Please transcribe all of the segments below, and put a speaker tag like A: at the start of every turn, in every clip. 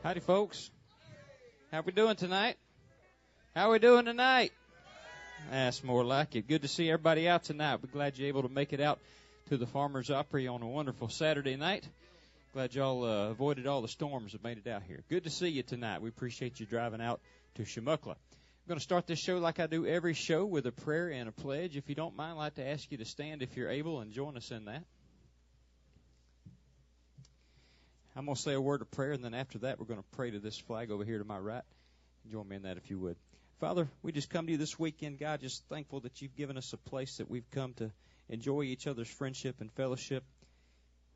A: Howdy, folks. How we doing tonight? How we doing tonight? That's more like it. Good to see everybody out tonight. We're glad you're able to make it out to the Farmers Opry on a wonderful Saturday night. Glad y'all avoided all the storms that made it out here. Good to see you tonight. We appreciate you driving out to Shamuckla. I'm going to start this show like I do every show with a prayer and a pledge. If you don't mind, I'd like to ask you to stand if you're able and join us in that. I'm going to say a word of prayer, and then after that, we're going to pray to this flag over here to my right. Join me in that if you would. Father, we just come to you this weekend, God, just thankful that you've given us a place that we've come to enjoy each other's friendship and fellowship.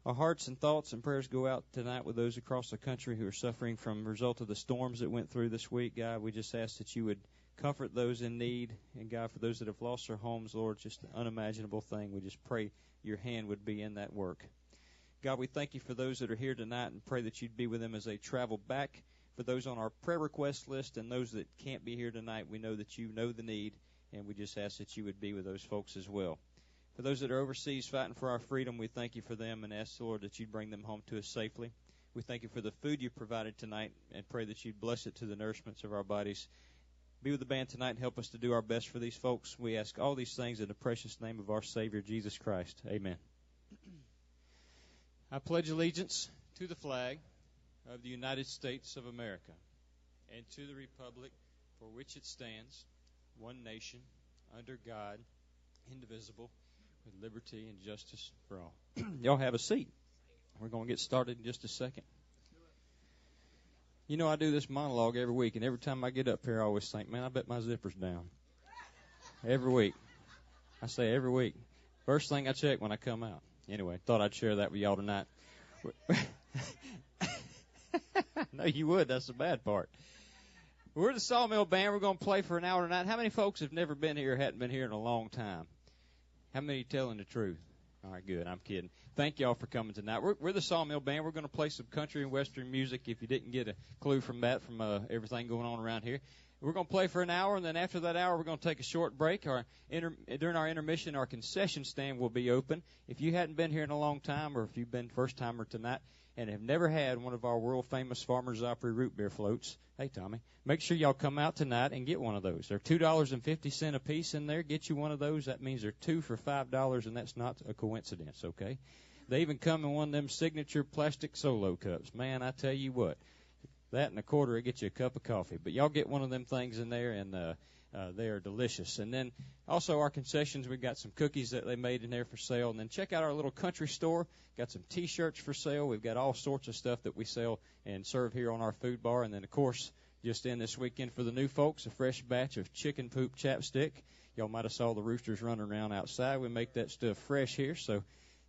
A: Our hearts and thoughts and prayers go out tonight with those across the country who are suffering from the result of the storms that went through this week. God, we just ask that you would comfort those in need. And, God, for those that have lost their homes, Lord, just an unimaginable thing. We just pray your hand would be in that work. God, we thank you for those that are here tonight and pray that you'd be with them as they travel back. For those on our prayer request list and those that can't be here tonight, we know that you know the need, and we just ask that you would be with those folks as well. For those that are overseas fighting for our freedom, we thank you for them and ask, Lord, that you'd bring them home to us safely. We thank you for the food you provided tonight and pray that you'd bless it to the nourishments of our bodies. Be with the band tonight and help us to do our best for these folks. We ask all these things in the precious name of our Savior, Jesus Christ. Amen. I pledge allegiance to the flag of the United States of America and to the republic for which it stands, one nation, under God, indivisible, with liberty and justice for all. Y'all have a seat. We're going to get started in just a second. You know, I do this monologue every week, and every time I get up here, I always think, man, I bet my zipper's down. Every week. I say every week. First thing I check when I come out. Anyway, thought I'd share that with y'all tonight. No, you would. That's the bad part. We're the Sawmill Band. We're going to play for an hour tonight. How many folks have never been here or hadn't been here in a long time? How many telling the truth? All right, good. I'm kidding. Thank y'all for coming tonight. We're the Sawmill Band. We're going to play some country and western music if you didn't get a clue from that, from everything going on around here. We're going to play for an hour, and then after that hour, we're going to take a short break. During our intermission, our concession stand will be open. If you hadn't been here in a long time, or if you've been first-timer tonight and have never had one of our world-famous Farmers Opry root beer floats, hey, Tommy, make sure y'all come out tonight and get one of those. They're $2.50 a piece in there. Get you one of those. That means they're two for $5, and that's not a coincidence, okay? They even come in one of them signature plastic Solo cups. Man, I tell you what. That and a quarter will get you a cup of coffee. But y'all get one of them things in there, and they are delicious. And then also our concessions, we've got some cookies that they made in there for sale. And then check out our little country store. Got some T-shirts for sale. We've got all sorts of stuff that we sell and serve here on our food bar. And then, of course, just in this weekend for the new folks, a fresh batch of chicken poop chapstick. Y'all might have saw the roosters running around outside. We make that stuff fresh here, so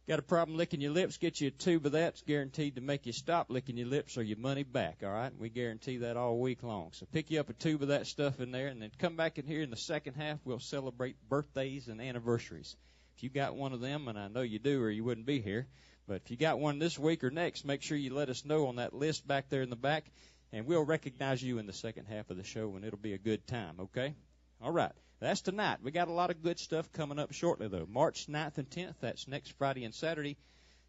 A: got a problem licking your lips, get you a tube of that. It's guaranteed to make you stop licking your lips or your money back, all right? We guarantee that all week long. So pick you up a tube of that stuff in there, and then come back in here in the second half. We'll celebrate birthdays and anniversaries. If you got one of them, and I know you do or you wouldn't be here, but if you got one this week or next, make sure you let us know on that list back there in the back, and we'll recognize you in the second half of the show, and it'll be a good time, okay? All right. That's tonight. We got a lot of good stuff coming up shortly, though. March 9th and 10th, that's next Friday and Saturday.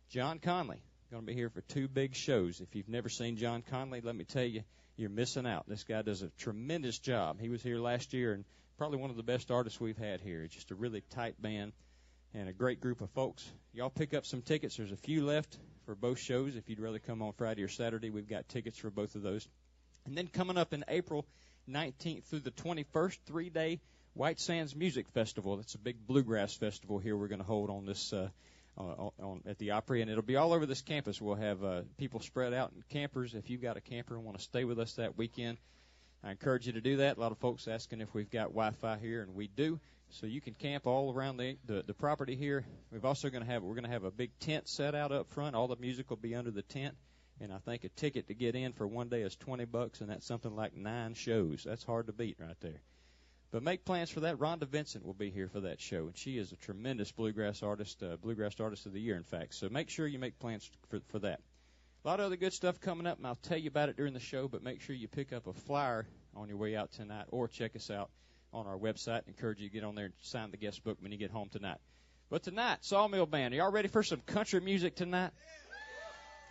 A: John Conley going to be here for two big shows. If you've never seen John Conley, let me tell you, you're missing out. This guy does a tremendous job. He was here last year and probably one of the best artists we've had here. It's just a really tight band and a great group of folks. Y'all pick up some tickets. There's a few left for both shows. If you'd rather come on Friday or Saturday, we've got tickets for both of those. And then coming up in April 19th through the 21st, 3-day White Sands Music Festival. That's a big bluegrass festival here we're going to hold on this at the Opry, and it'll be all over this campus. We'll have people spread out in campers. If you've got a camper and want to stay with us that weekend, I encourage you to do that. A lot of folks asking if we've got Wi-Fi here, and we do. So you can camp all around the property here. We're going to have a big tent set out up front. All the music will be under the tent. And I think a ticket to get in for one day is $20, and that's something like 9 shows. That's hard to beat right there. But make plans for that. Rhonda Vincent will be here for that show, and she is a tremendous bluegrass artist of the year, in fact. So make sure you make plans for that. A lot of other good stuff coming up, and I'll tell you about it during the show, but make sure you pick up a flyer on your way out tonight or check us out on our website. I encourage you to get on there and sign the guest book when you get home tonight. But tonight, Sawmill Band, are y'all ready for some country music tonight?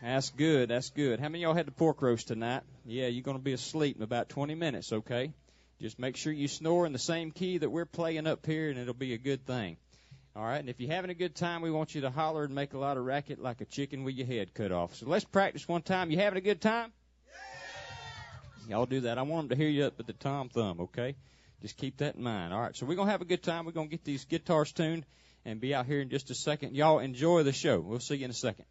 A: That's good. That's good. How many of y'all had the pork roast tonight? Yeah, you're going to be asleep in about 20 minutes, okay? Just make sure you snore in the same key that we're playing up here, and it'll be a good thing. All right, and if you're having a good time, we want you to holler and make a lot of racket like a chicken with your head cut off. So let's practice one time. You having a good time? Yeah! Y'all do that. I want them to hear you up at the tom thumb, okay? Just keep that in mind. All right, so we're going to have a good time. We're going to get these guitars tuned and be out here in just a second. Y'all enjoy the show. We'll see you in a second.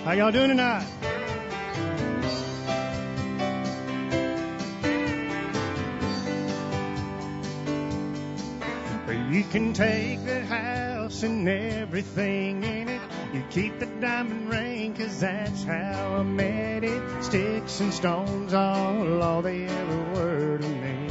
B: How y'all doing tonight? You can take the house and everything in it. You keep the diamond ring, 'cause that's how I met it. Sticks and stones, all they ever were to me.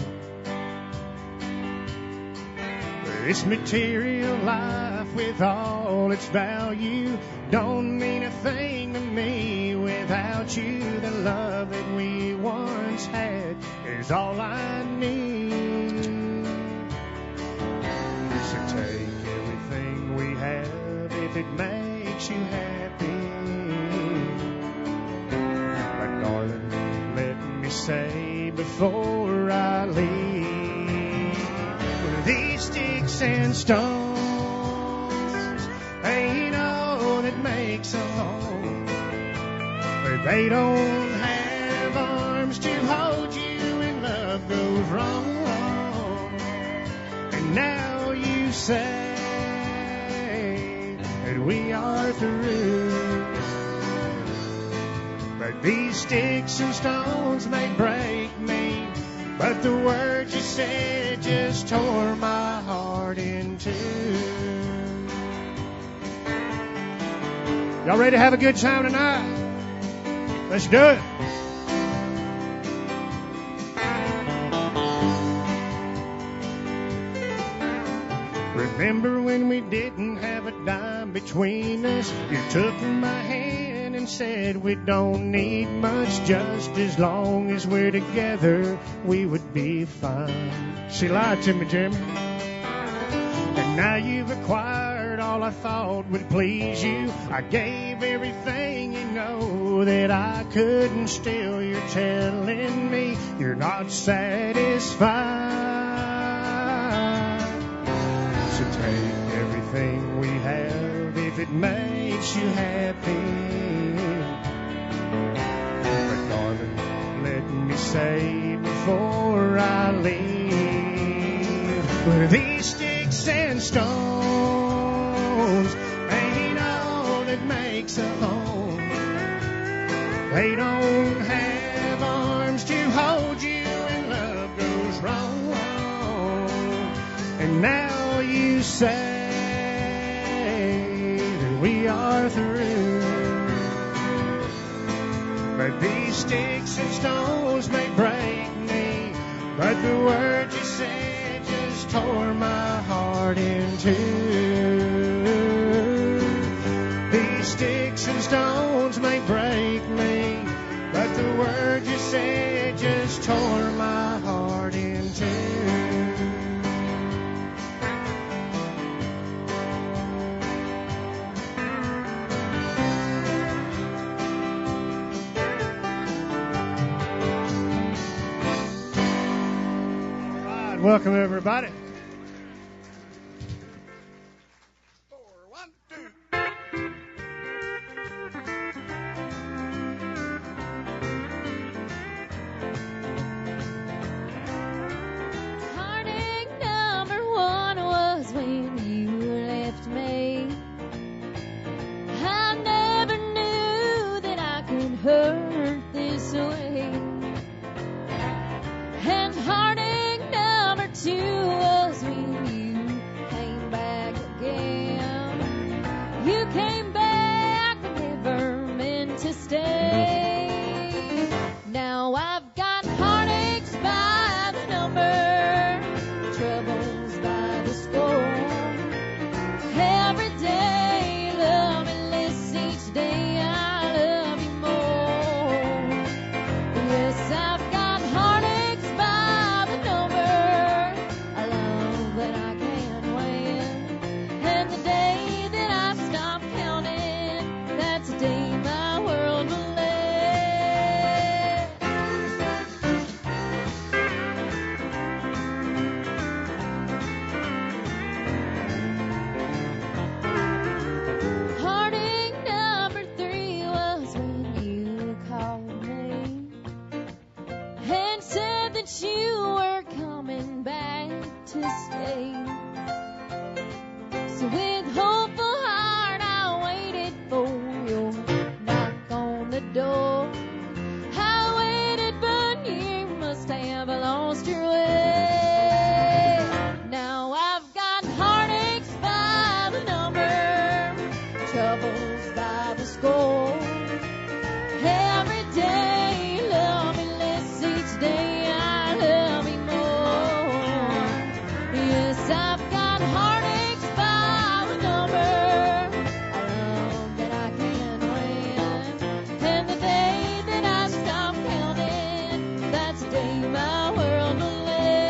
B: This material life with all its value don't mean a thing to me without you. The love that we once had is all I need. So take everything we have if it makes you happy. But darling, let me say before I leave, these sticks and stones ain't all that makes a home. But they don't have arms to hold you when love goes wrong. And now you say that we are through. But these sticks and stones may break me, but the words you said just tore my heart in two. Y'all ready to have a good time tonight? Let's do it. Remember when we didn't have a dime between us? You took my hand and said we don't need much, just as long as we're together we would be fine. She lied to me, Jimmy. And now you've acquired all I thought would please you. I gave everything, you know, that I couldn't steal. You're telling me you're not satisfied. So take everything we have if it makes you happy. But darling, let me say before I leave, well, these sticks and stones ain't all that makes a home. They don't have arms to hold you when love goes wrong. And now you say that we are through. But these sticks and stones may break me, but the words you said just tore my heart in two. These sticks and stones may break me, but the words you said just tore my heart in two. Welcome, everybody. 4, 1, 2.
C: Heartache number 1 was when you left me. I never knew that I could hurt this way. to stay. So with hopeful heart I waited for your knock on the door. I waited, but you must have lost your way. Now I've got heartaches by the number, troubles by the score. Every day, love me less each day, I love you more. Yes, I've got heartaches by the number, a love that I can't win. And the day that I stop counting, that's the day my world will end.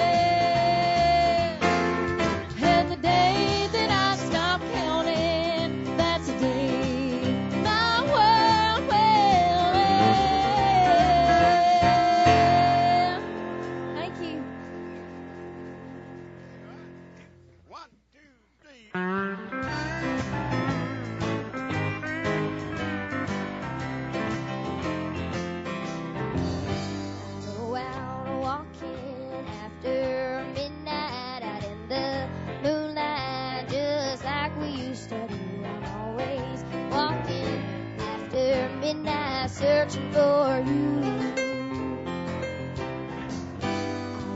C: And the day that I stop counting, that's the day my world will end. Thank you.
D: 1, 2, 3.
C: Go out walking after midnight, out in the moonlight, just like we used to do. I'm always walking after midnight, searching for you. I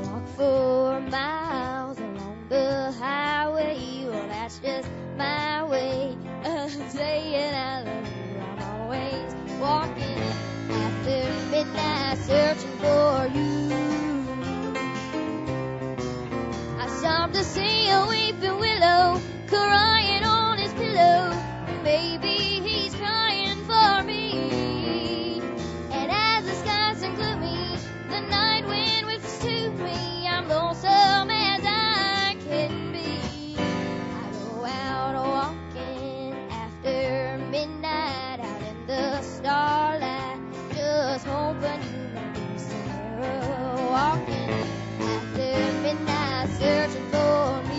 C: walk for miles along the highway, well that's just my way of saying I love you. I'm always walking after midnight, searching for you. I stopped to see a weeping willow crying on his pillow. Maybe he's crying for me. And as the skies are gloomy, the night wind whispers to me, I'm lonesome as I can be. I go out walking after midnight, out in the starlight, just hoping you may be somewhere. Walking after midnight, searching for me.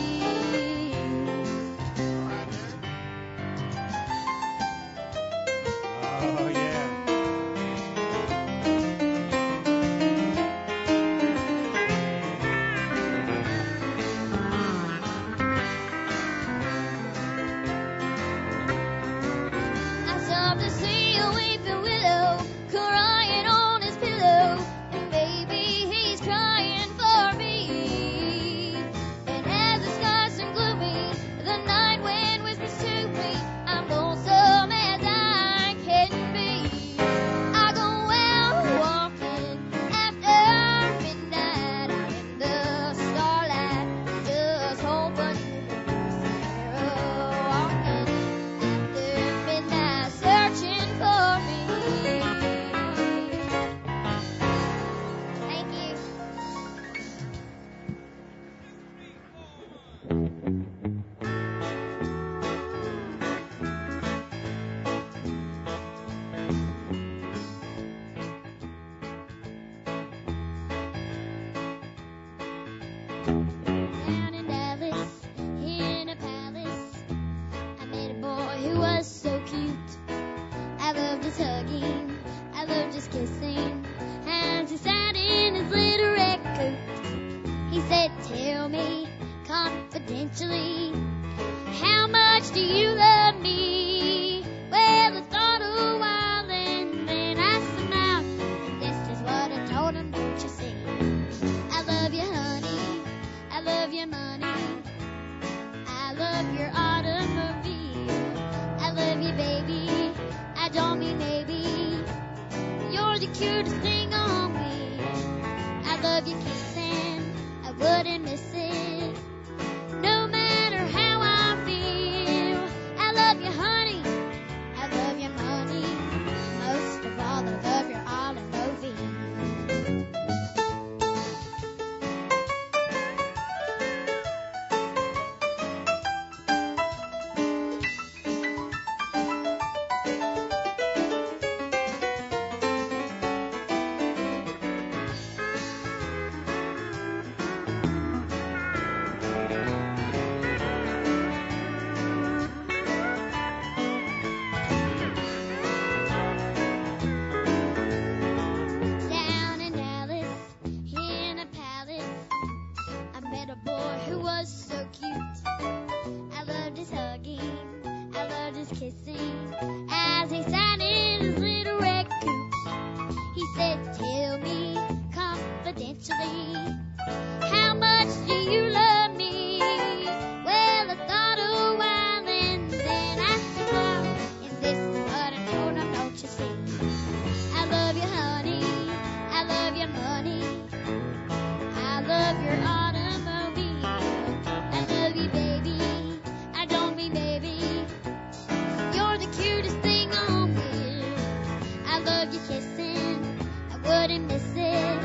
B: Oh, yeah.
C: I stopped to see a weeping willow crying on his pillow, and maybe he's crying for me. And as the skies turn gloomy, the night wind whispers to me, I'm lonesome as I can be. I go out walking after midnight, out in the starlight, just hoping you may be somewhere. Walking after midnight, searching for me. Thank you. Down in Dallas, in a palace, I met a boy who was so cute. I loved his hugging, I loved his kissing, as he sat in his little red coat. He said, tell me confidentially, how much do you love me? Well, I thought a while and then I smiled, and this is what I told him, don't you see? I love you, honey, I love your money, I love your automobile, I love you, baby, I don't mean maybe, you're the cutest thing on me. I love you, kissing, I wouldn't miss it, no matter how I feel. I love you, honey, I love your money, most of all, I love your automobile. was so cute. I loved his hugging, I loved his kissing, as he sat in his little red coop. He said, tell me confidentially, how much do you love me? Well, I thought a while and then I said, wow, and this is what I told him, don't you see? I love you, honey, I love your money, I love your automobile, I love you, baby, I don't mean baby, you're the cutest thing on wheels. I love you kissing, I wouldn't miss it,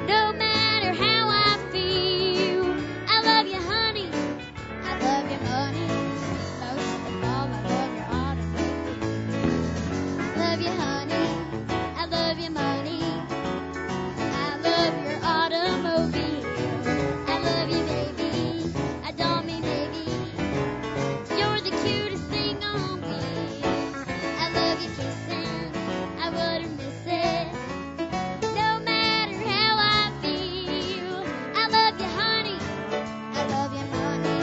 C: no matter how I feel. I love you, honey, I love your money, most of all I love your automobile. I love you, honey, I love your money, I love your automobile. I love you, baby, I don't mean baby, you're the cutest thing on wheels. I love you kissing, I wouldn't miss it, no matter how I feel. I love you, honey, I love your money,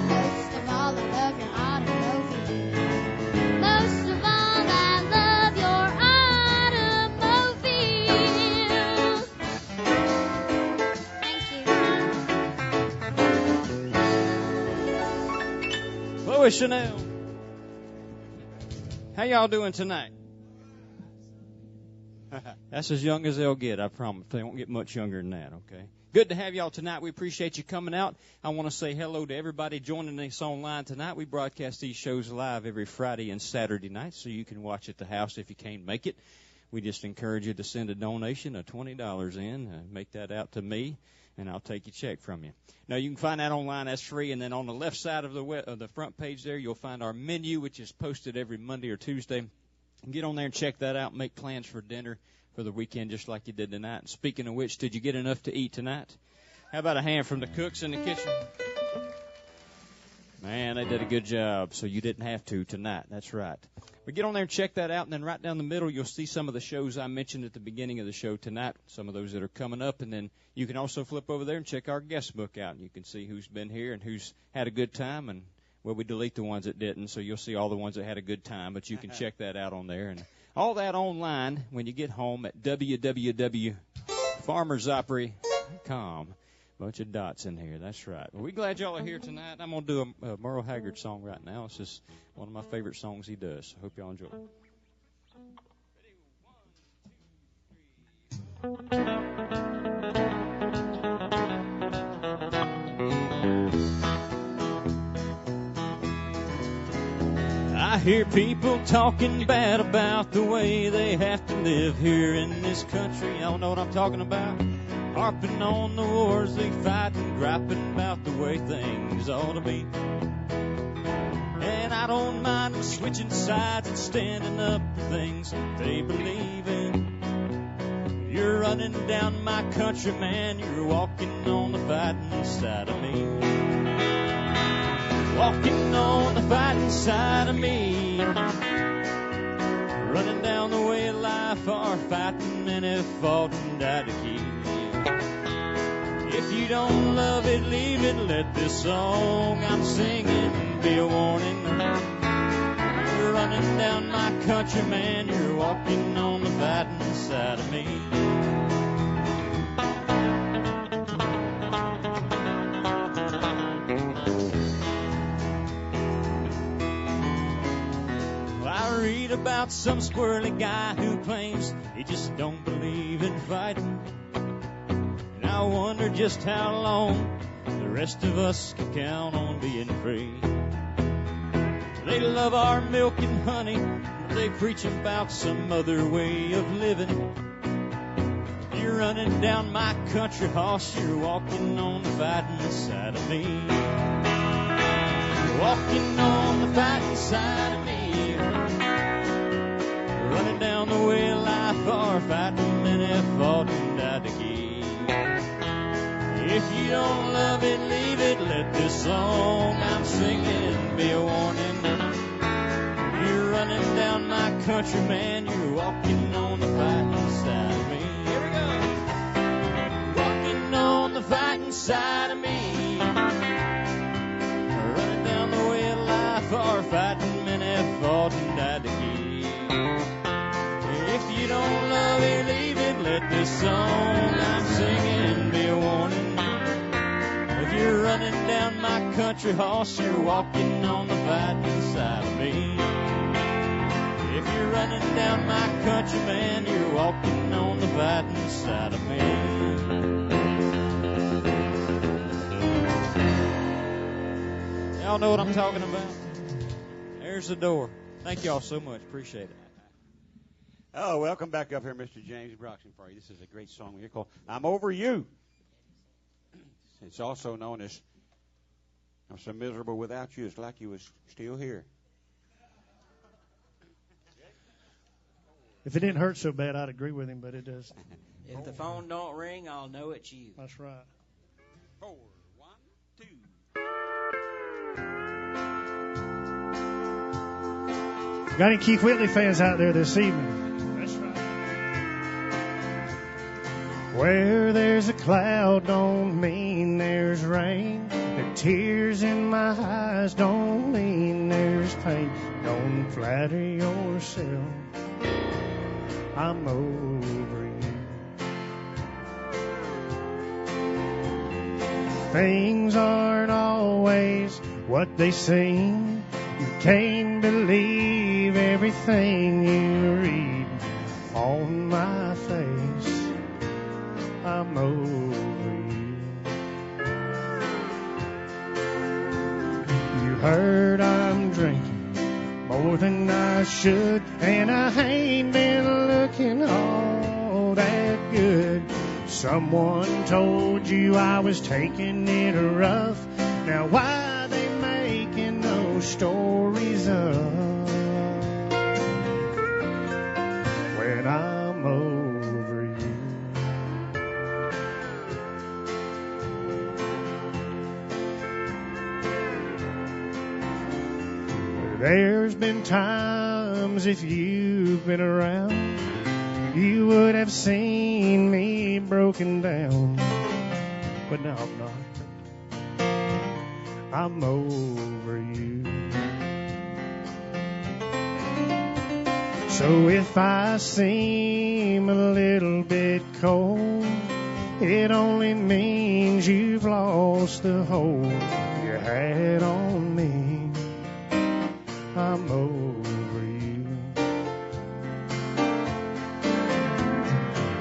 C: most of all I love your automobile. Most of all I love your automobile. Thank you.
A: Chloe Chanel. How y'all doing tonight? That's as young as they'll get, I promise. They won't get much younger than that, okay? Good to have y'all tonight. We appreciate you coming out. I want to say hello to everybody joining us online tonight. We broadcast these shows live every Friday and Saturday night, so you can watch at the house if you can't make it. We just encourage you to send a donation of $20 in, make that out to me, and I'll take your check from you. Now, you can find that online. That's free. And then on the left side of the front page there, you'll find our menu, which is posted every Monday or Tuesday. Get on there and check that out. Make plans for dinner for the weekend just like you did tonight. And speaking of which, did you get enough to eat tonight? How about a hand from the cooks in the kitchen? Man, they did a good job, so you didn't have to tonight. That's right. But get on there and check that out, and then right down the middle, you'll see some of the shows I mentioned at the beginning of the show tonight, some of those that are coming up, and then you can also flip over there and check our guest book out, and you can see who's been here and who's had a good time, and, well, we delete the ones that didn't, so you'll see all the ones that had a good time, but you can check that out on there, and all that online when you get home at www.farmersopry.com. Bunch of dots in here. That's right. Well, we're glad y'all are here tonight. I'm going to do a Merle Haggard song right now. It's just one of my favorite songs he does. So hope y'all enjoy it. I hear people talking bad about the way they have to live here in this country. Y'all know what I'm talking about? Harping on the wars they fight and griping about the way things ought to be. And I don't mind them switching sides and standing up for things that they believe in. You're running down my country, man, you're walking on the fighting side of me. Walking on the fighting side of me. Running down the way of life or fighting and have fought and died to keep. If you don't love it, leave it. Let this song I'm singing be a warning. You're running down my country, man. You're walking on the fighting side of me. Well, I read about some squirrely guy who claims he just don't believe in fighting. I wonder just how long the rest of us can count on being free. They love our milk and honey, but they preach about some other way of living. You're running down my country hoss, you're walking on the fighting side of me. You're walking on the fighting side of me. Running down the way of life or fighting and have fought and died to keep. If you don't love it, leave it. Let this song I'm singing be a warning. You're running down my country, man. You're walking on the fighting side of me. Here we go. Walking on the fighting side of me. song I'm singing be a warning. If you're running down my country horse, you're walking on the fighting side of me. If you're running down my country, man, you're walking on the fighting side of me. Y'all know what I'm talking about? There's the door. Thank y'all so much. Appreciate it.
D: Oh, welcome back up here, Mr. James Broxton, for you. This is a great song here called I'm Over You. It's also known as I'm so miserable without you. It's like you was still here.
B: If it didn't hurt so bad, I'd agree with him, but it does.
E: If the phone don't ring, I'll know it's you.
B: That's right.
D: 4, 1, 2.
B: Got any Keith Whitley fans out there this evening? That's right. Where there's a cloud don't mean there's rain. The tears in my eyes don't mean there's pain. Don't flatter yourself. I'm over you. Things aren't always what they seem. You can't believe everything you read on my face. I'm over you. You heard I'm drinking more than I should, and I ain't been looking all that good. Someone told you I was taking it rough. Now why they making those stories up when I'm over you? There's been times if you've been around, you would have seen me broken down. But now I'm not. I'm over you. So if I seem a little bit cold, it only means you've lost the hold you had on me. I'm over you.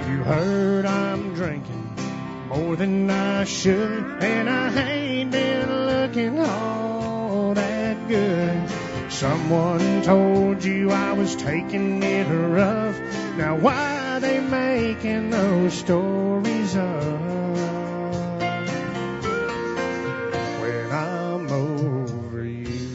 B: You heard I'm drinking more than I should, and I ain't been looking all that good. Someone told you I was taking it rough. Now why they making those stories up when I'm over you?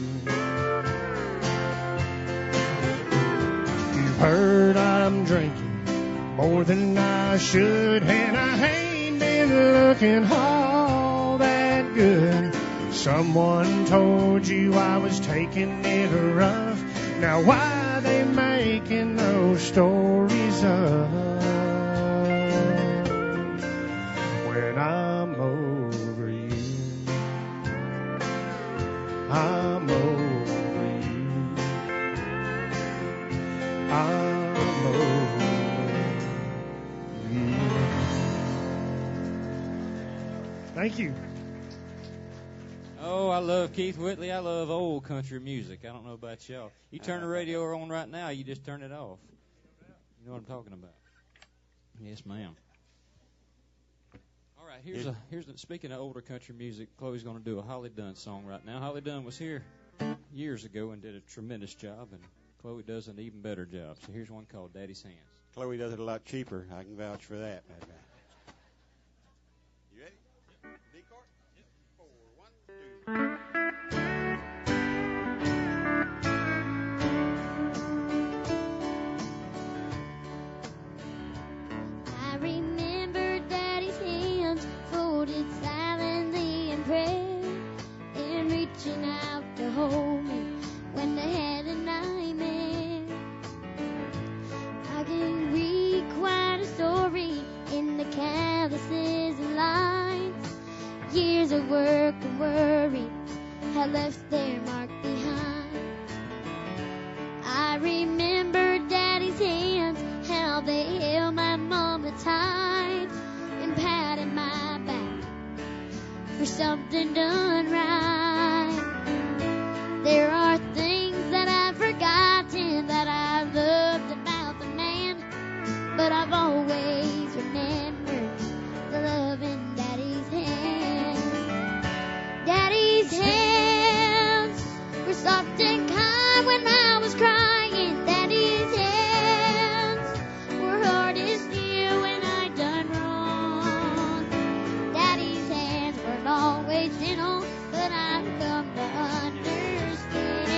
B: You've heard I'm drinking more than I should, and I ain't been looking all that good. Someone told you I was taking it rough. Now why they making those stories up when I'm over you? I'm over you. I'm over you. Thank you.
A: Oh, I love Keith Whitley. I love old country music. I don't know about y'all. You turn the radio on right now, you just turn it off. You know what I'm talking about? Yes, ma'am. All right, speaking of older country music, Chloe's going to do a Holly Dunn song right now. Holly Dunn was here years ago and did a tremendous job, and Chloe does an even better job. So here's one called Daddy's Hands.
D: Chloe does it a lot cheaper. I can vouch for that. You ready? D chord? 4, 1, 2.
C: I remember Daddy's hands folded silently in prayer, and reaching out to hold me when they had a nightmare. I can read quite a story in the canvases and lines. Years of work and worry had left their mark behind. I remember Daddy's hands, how they held my mama tight. something done right. There are things that I've forgotten that I loved about the man, but I've always remembered the love in Daddy's hands. Daddy's hands were soft and kind when I was crying. Daddy's hands were hard as steel when I done wrong. Daddy's hands weren't always gentle, but I've come to understand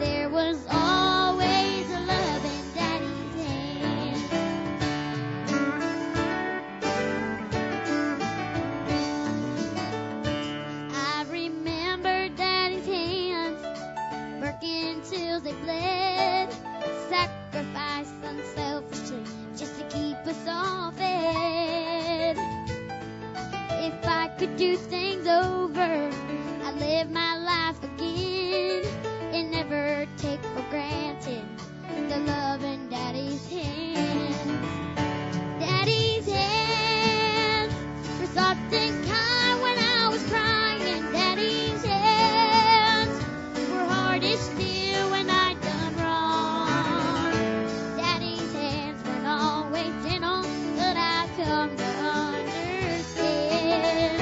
C: there was always a love in Daddy's hands. I remember Daddy's hands working till they bled, sacrificed unselfishly just to keep us all fed. If I could do things over, I'd live my life again and never take for granted the love in Daddy's hands. Daddy's hands were soft and kind when I was crying. Daddy's hands were hard as steel when I done wrong. Daddy's hands weren't always gentle, but I've come to understand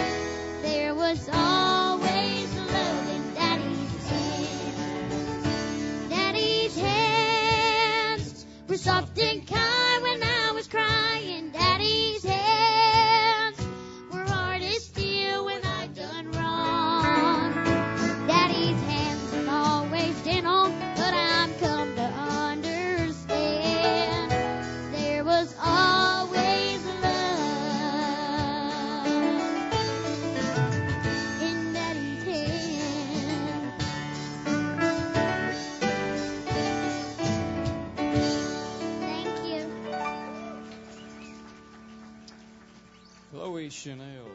C: there was always love in Daddy's hands. Daddy's hands were soft and kind when I was crying. Daddy's hands were hard as steel when I done wrong. Daddy's hands weren't always gentle, but I've come to understand there was always love in Daddy's hands. Thank you.
A: Chloe Chanel.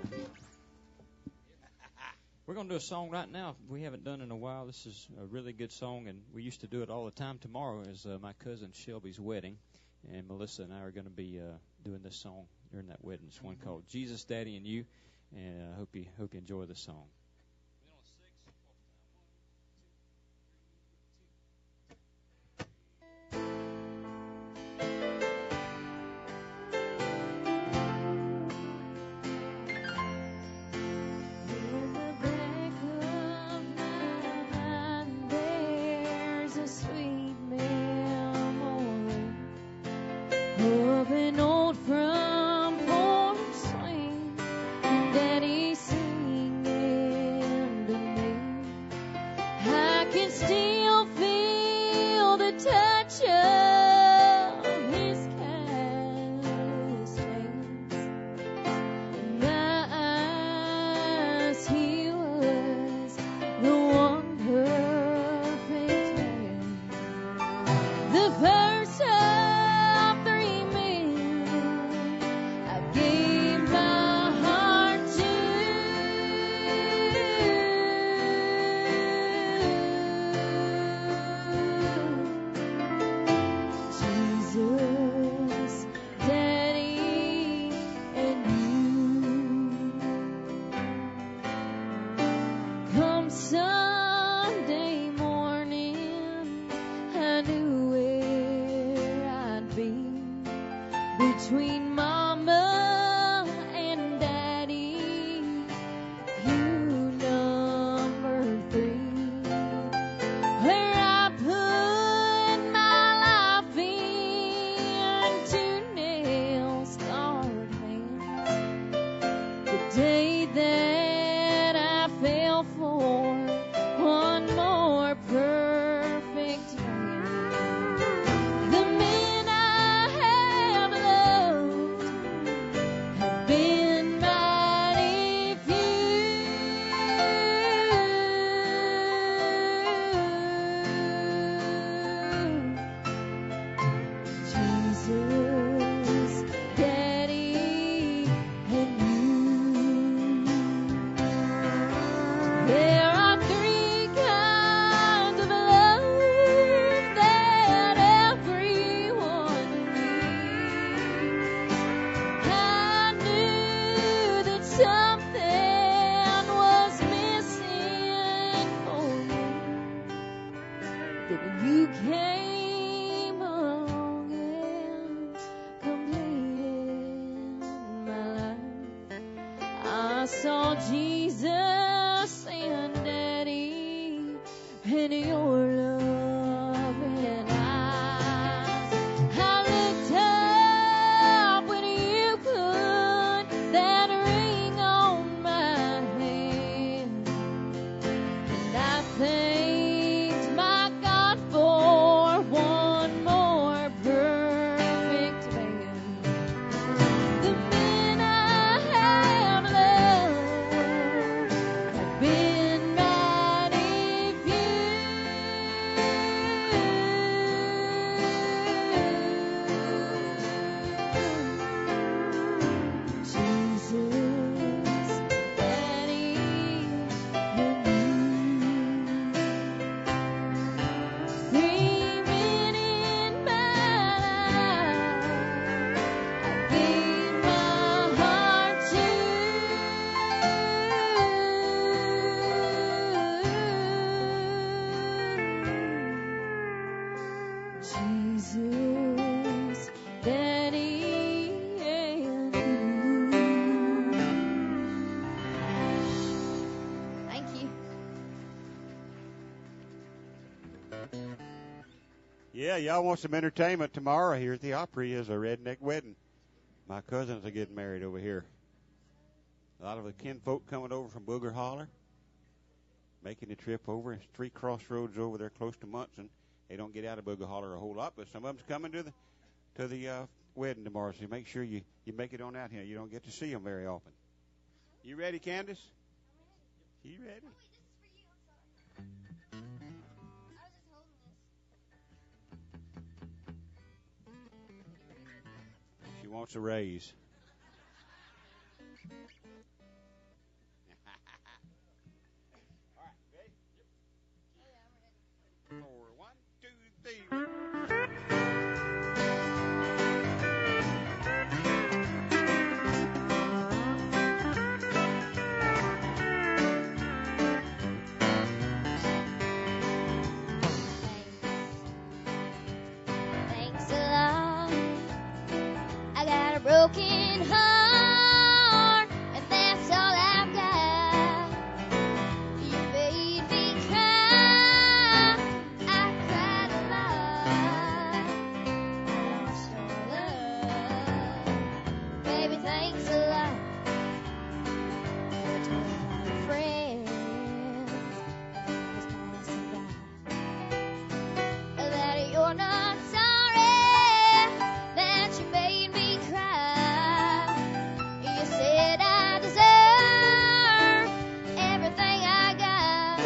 A: We're going to do a song right now we haven't done in a while. This is a really good song, and we used to do it all the time. Tomorrow is my cousin Shelby's wedding, and Melissa and I are going to be doing this song during that wedding. It's one called Jesus, Daddy, and You, and I hope you enjoy the song.
C: In the back of my mind, there's a sweet memory of an old front porch swing, and Daddy singing to me. I can still feel the touch of his calloused hands. In my eyes, he was the one perfect man. The first of three men I gave my heart to. Jesus, Daddy, and you. Come Sunday morning, I knew where I'd be between Mama and Daddy. You number three, where I put my life into nail-scarred hands. The day that I fell for one more perfect man. The men I have loved have been mighty few. Jesus, Daddy, and you. There are
F: came along and completed my life. I saw Jesus and Daddy and your loving eyes. I looked up when you put that ring on my hand, and I thanked my God for one more perfect man. The men I have loved have been mighty few. Jesus, Daddy, and you. Dreaming in my life, I gave my heart to Jesus, Daddy, and you. Thank you.
D: Yeah, y'all want some entertainment tomorrow here at the Opry is a redneck wedding. My cousins are getting married over here. A lot of the kinfolk coming over from Booger Holler, making the trip over. It's 3 crossroads over there close to Munson. They don't get out of Booger Holler a whole lot, but some of them's coming to the wedding tomorrow, so make sure you make it on out here. You don't get to see them very often. You ready, Candace? You ready? She wants a raise. All right, ready? 4, 1, 2, 3.
C: Thanks a lot. I got a broken heart, and that's all I've got. You made me cry. I cried a lot. I lost all love. Baby, thanks a lot for telling my friends just passing by that you're not sorry that you made me cry. You said I deserve everything I got.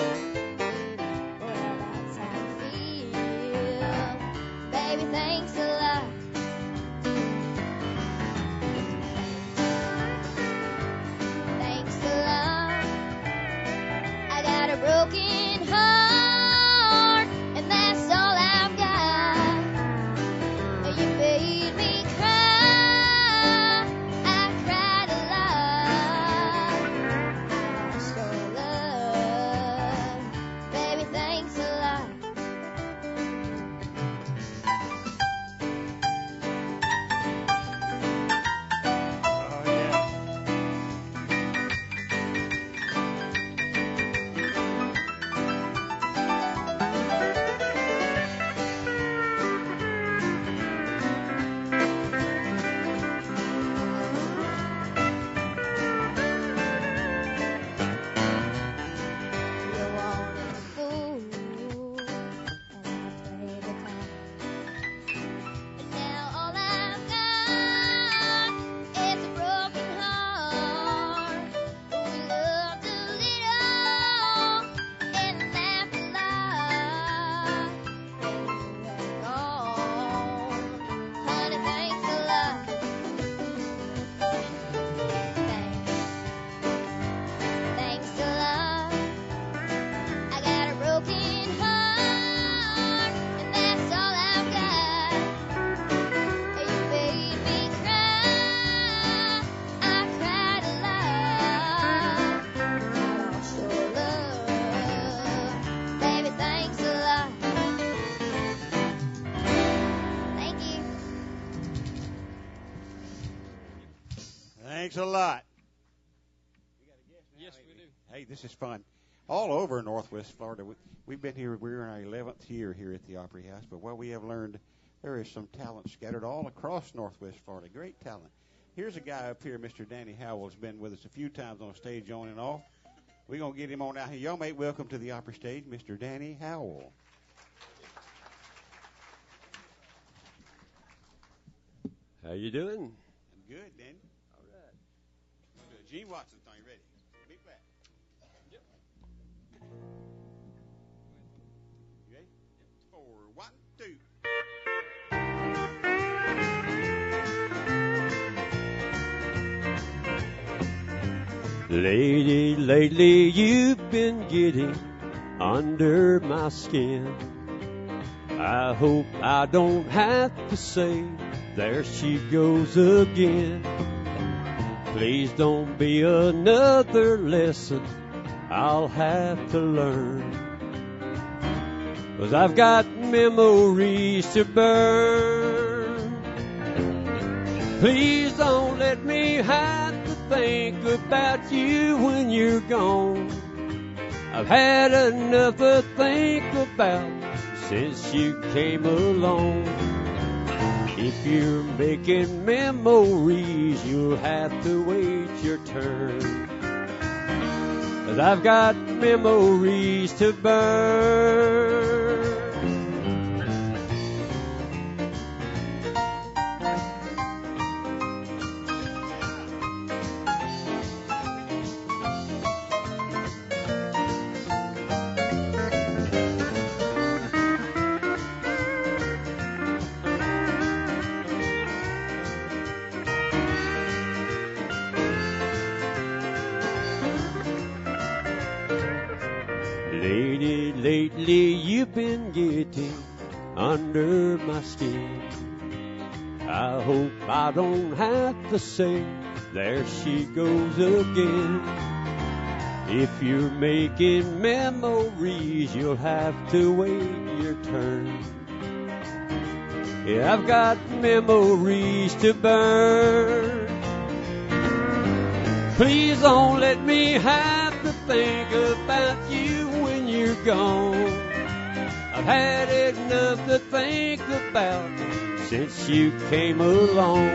C: Well, that's how I feel. Baby, thanks a lot. Thanks a lot. I got a broken heart, and that's all I've got. You made me cry. I cried a lot. I lost all love. Baby, thanks a lot.
D: Oh, yeah. a lot.
A: Yes, we do.
D: Hey, this is fun. All over Northwest Florida. We've been here. We're in our 11th year here at the Opry House. But what we have learned, there is some talent scattered all across Northwest Florida. Great talent. Here's a guy up here, Mr. Danny Howell, has been with us a few times on stage, on and off. We're going to get him on out here. Y'all make welcome to the Opry stage, Mr. Danny Howell.
G: How you doing?
D: I'm good, Danny.
G: All right.
D: Gene Watson song. You ready? Be flat. Yep. You ready? Yep. 4, 1, 2.
G: Lady, lately you've been getting under my skin. I hope I don't have to say, there she goes again. Please don't be another lesson I'll have to learn. 'Cause I've got memories to burn. Please don't let me have to think about you when you're gone. I've had enough to think about since you came along. If you're making memories, you'll have to wait your turn. 'Cause I've got memories to burn. Lady, lately you've been getting under my skin. I hope I don't have to say, there she goes again. If you're making memories, you'll have to wait your turn. Yeah, I've got memories to burn. Please don't let me have to think about you when you're gone. I've had enough to think about since you came along.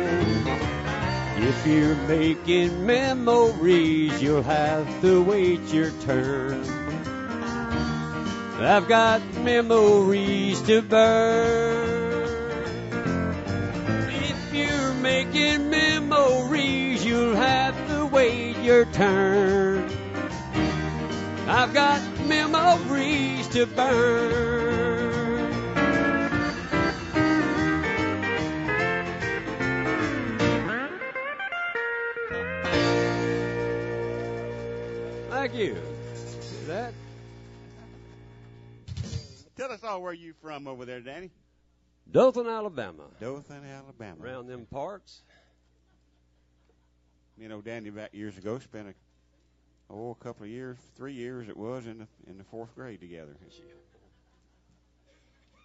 G: If you're making memories, you'll have to wait your turn. I've got memories to burn. If you're making memories, you'll have to wait your turn. I've got memories to burn. Thank you. See that?
D: Tell us all where you from over there, Danny.
G: Dothan, Alabama.
D: Dothan, Alabama.
G: Around them parts.
D: You know, Danny back years ago spent a couple of years, 3 years it was, in the 4th grade together.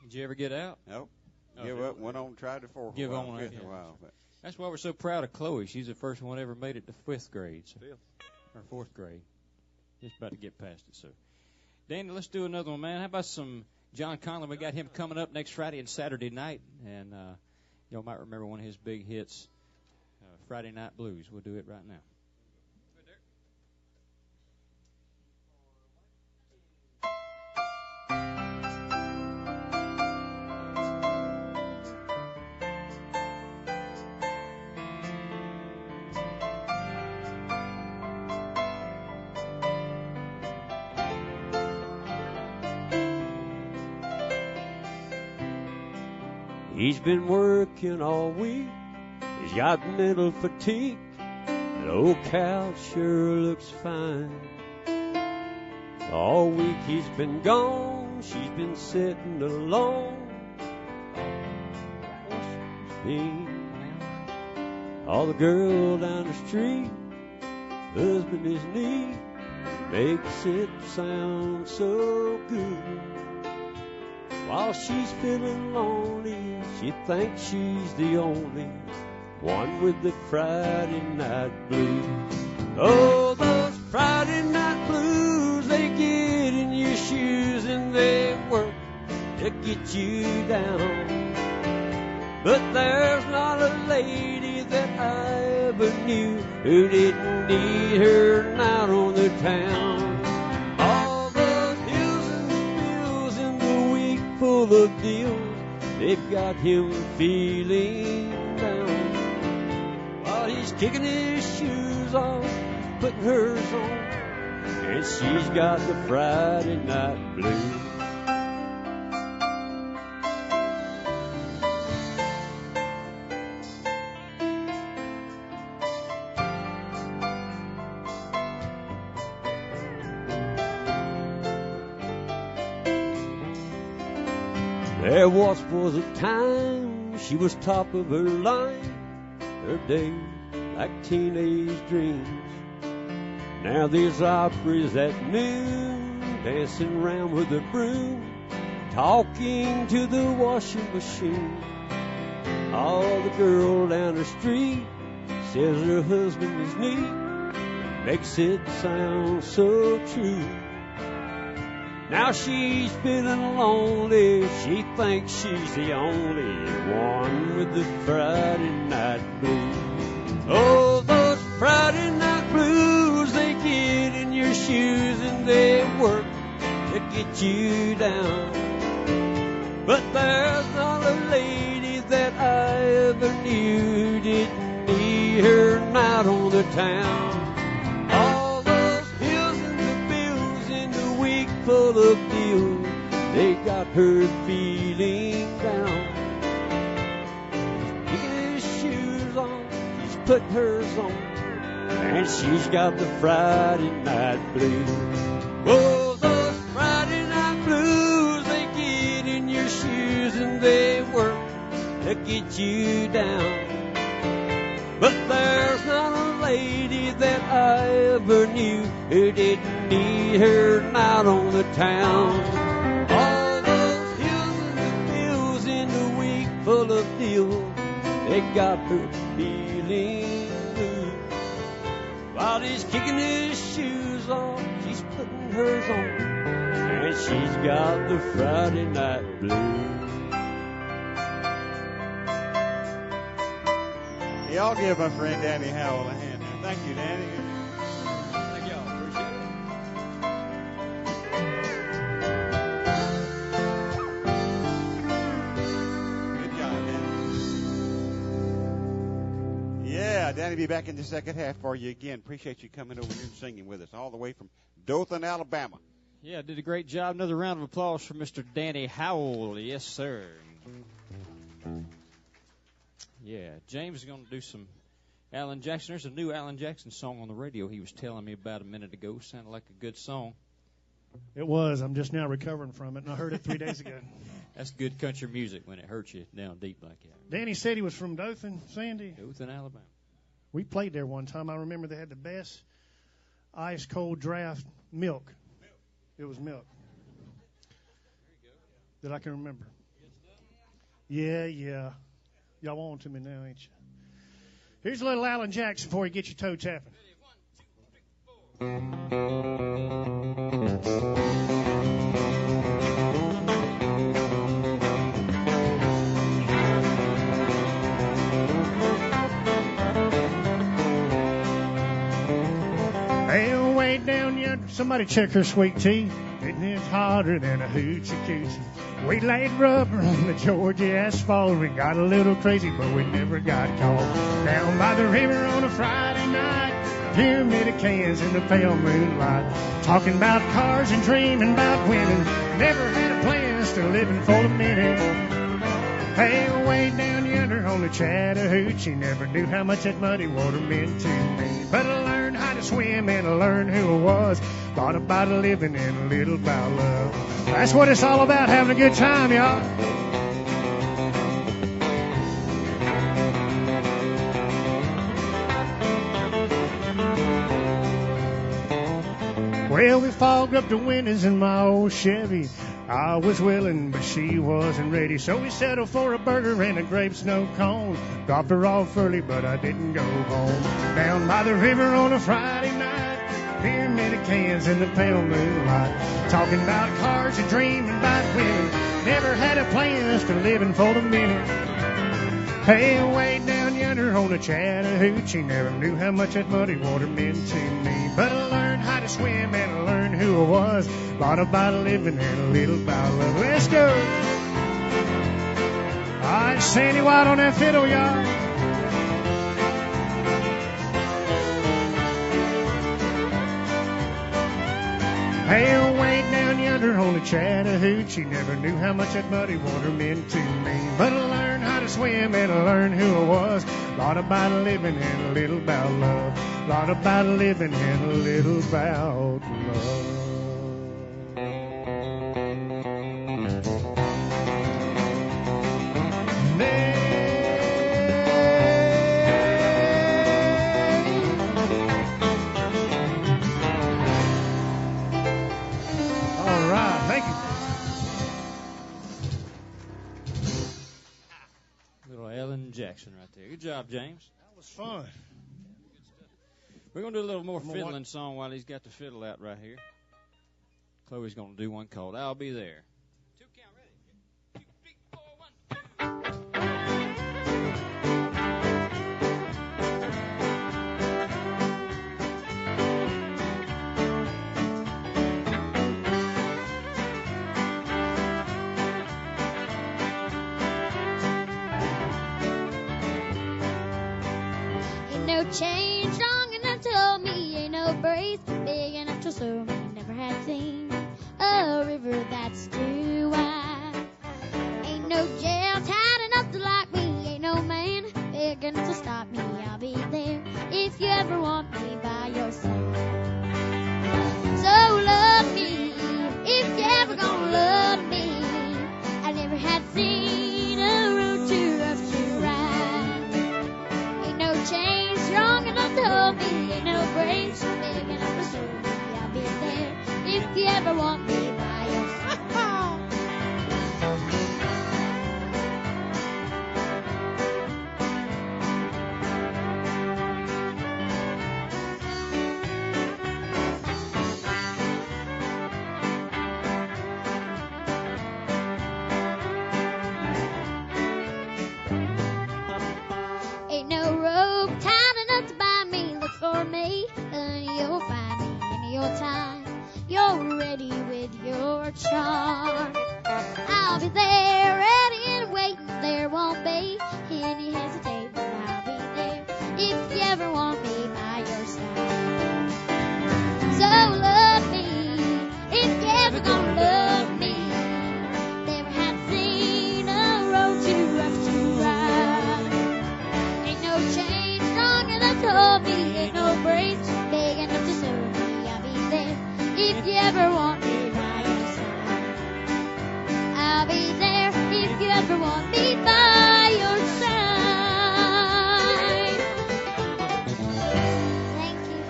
A: Did you ever get out?
D: Nope.
A: Oh,
D: Give up, went on, tried the 4th
A: Give
D: a while,
A: on,
D: fifth
A: yeah.
D: a while. But
A: That's why we're so proud of Chloe. She's the first one ever made it to 5th grade. So, or 4th grade. Just about to get past it. So, Danny, let's do another one, man. How about some John Conlon? We got him coming up next Friday and Saturday night. And y'all might remember one of his big hits, Friday Night Blues. We'll do it right now.
G: He's been working all week. He's got mental fatigue. That old cow sure looks fine. All week he's been gone. She's been sitting alone. All the girl down the street, husband is neat, makes it sound so good. While she's feeling lonely, she thinks she's the only one with the Friday night blues. Oh, those Friday night blues, they get in your shoes and they work to get you down. But there's not a lady that I ever knew who didn't need her night on the town. All those hills and bills in the week full of deals, they've got him feeling down. While he's kicking his shoes off, putting hers on, and she's got the Friday night blues. There was a time she was top of her line, her days like teenage dreams. Now there's Opry's at noon, dancing around with a broom, talking to the washing machine. Oh, the girl down the street says her husband is neat, makes it sound so true. Now she's feeling lonely, she thinks she's the only one with the Friday night blues. Oh, those Friday night blues, they get in your shoes and they work to get you down. But there's not a lady that I ever knew who didn't need her night on the town. All those hills and the bills in the week full of deals, they got her feeling down. He's kicking his shoes on, he's putting hers on, and she's got the Friday night blues. Oh, those Friday night blues, they get in your shoes and they work to get you down. But there's not a lady that I ever knew who didn't need her night on the town. All those hills and the bills in the week full of deals, they got her feeling blue. While he's kicking his shoes off, she's putting hers on, and she's got the Friday night blues.
D: Y'all give my friend Danny Howell a hand there. Thank you, Danny.
G: Thank y'all. Appreciate it.
D: Good job, Danny. Yeah, Danny will be back in the second half for you again. Appreciate you coming over here and singing with us all the way from Dothan, Alabama.
A: Yeah, did a great job. Another round of applause for Mr. Danny Howell. Yes, sir. Yeah, James is going to do some Alan Jackson. There's a new Alan Jackson song on the radio he was telling me about a minute ago. Sounded like a good song.
B: It was. I'm just now recovering from it, and I heard it 3 days ago.
A: That's good country music when it hurts you down deep like that.
B: Danny said he was from Dothan, Sandy.
A: Dothan, Alabama.
B: We played there one time. I remember they had the best ice-cold draft milk. It was milk. That I can remember. Yeah. Y'all on to me now, ain't you? Here's a little Alan Jackson before you get your toe tapping. Hey, way down yonder, somebody check her sweet tea. And it's hotter than a hoochie coochie. We laid rubber on the Georgia asphalt. We got a little crazy, but we never got caught. Down by the river on a Friday night, a pyramid of cans in the pale moonlight. Talking about cars and dreaming about women. Never had a plan, still living for the minute. Hey, way down yonder on the Chattahoochee, never knew how much that muddy water meant to me. But I learned how to swim and I learned who I was. Thought about living and a little about love. That's what it's all about, having a good time, y'all. Well, we fogged up the windows in my old Chevy. I was willing, but she wasn't ready, so we settled for a burger and a grape snow cone. Dropped her off early, but I didn't go home. Down by the river on a Friday night, pyramid cans in the pale moonlight, talking about cars and dreaming about women. Never had a plan, just a living for the minute. Hey, way down yonder on the Chattahoochee, never knew how much that muddy water meant to me. But I learned how to swim and I learned who I was. A lot about living and a little about love. Let's go. All right, Sandy White on that fiddle, y'all. Hey, way down yonder on the Chattahoochee, never knew how much that muddy water meant to me. But I learned how to swim and I learned who I was. A lot about living and a little about love. A lot about living and a little about love. All right, thank you.
A: Little Ellen Jackson right there. Good job, James.
B: That was fun.
A: We're going to do a little more
B: More
A: fiddling
B: what?
A: song while he's got the fiddle out right here. Chloe's going to do one called I'll Be There. 2 count, ready? 2, 3, 4, 1, 2.
C: Ain't no chain strong enough to hold me, ain't no brace big enough to slow me. Never had seen a river that's too wide. Ain't no jail tight enough to lock me, ain't no man big enough to stop me. I'll be there if you ever want me by your side. So love me if you ever gonna love me. I never had seen a road too rough to ride. Ain't no chain strong enough to hold me, ain't no brace big enough to slow me. I'll be there if you ever want me by your side. Ain't no rope tight enough to bind me. Look for me, and you'll find me in your time. You're ready with your charm. I'll be there, ready and waiting. There won't be any hesitating. I'll be there if you ever want me by your side. So love me if you ever gonna love me. Never had seen a road too rough to ride. Ain't no chain strong enough to hold me, ain't no brace big enough to serve me. I'll be there if you ever want me by your side. I'll be there if you ever want me by your side. Thank you.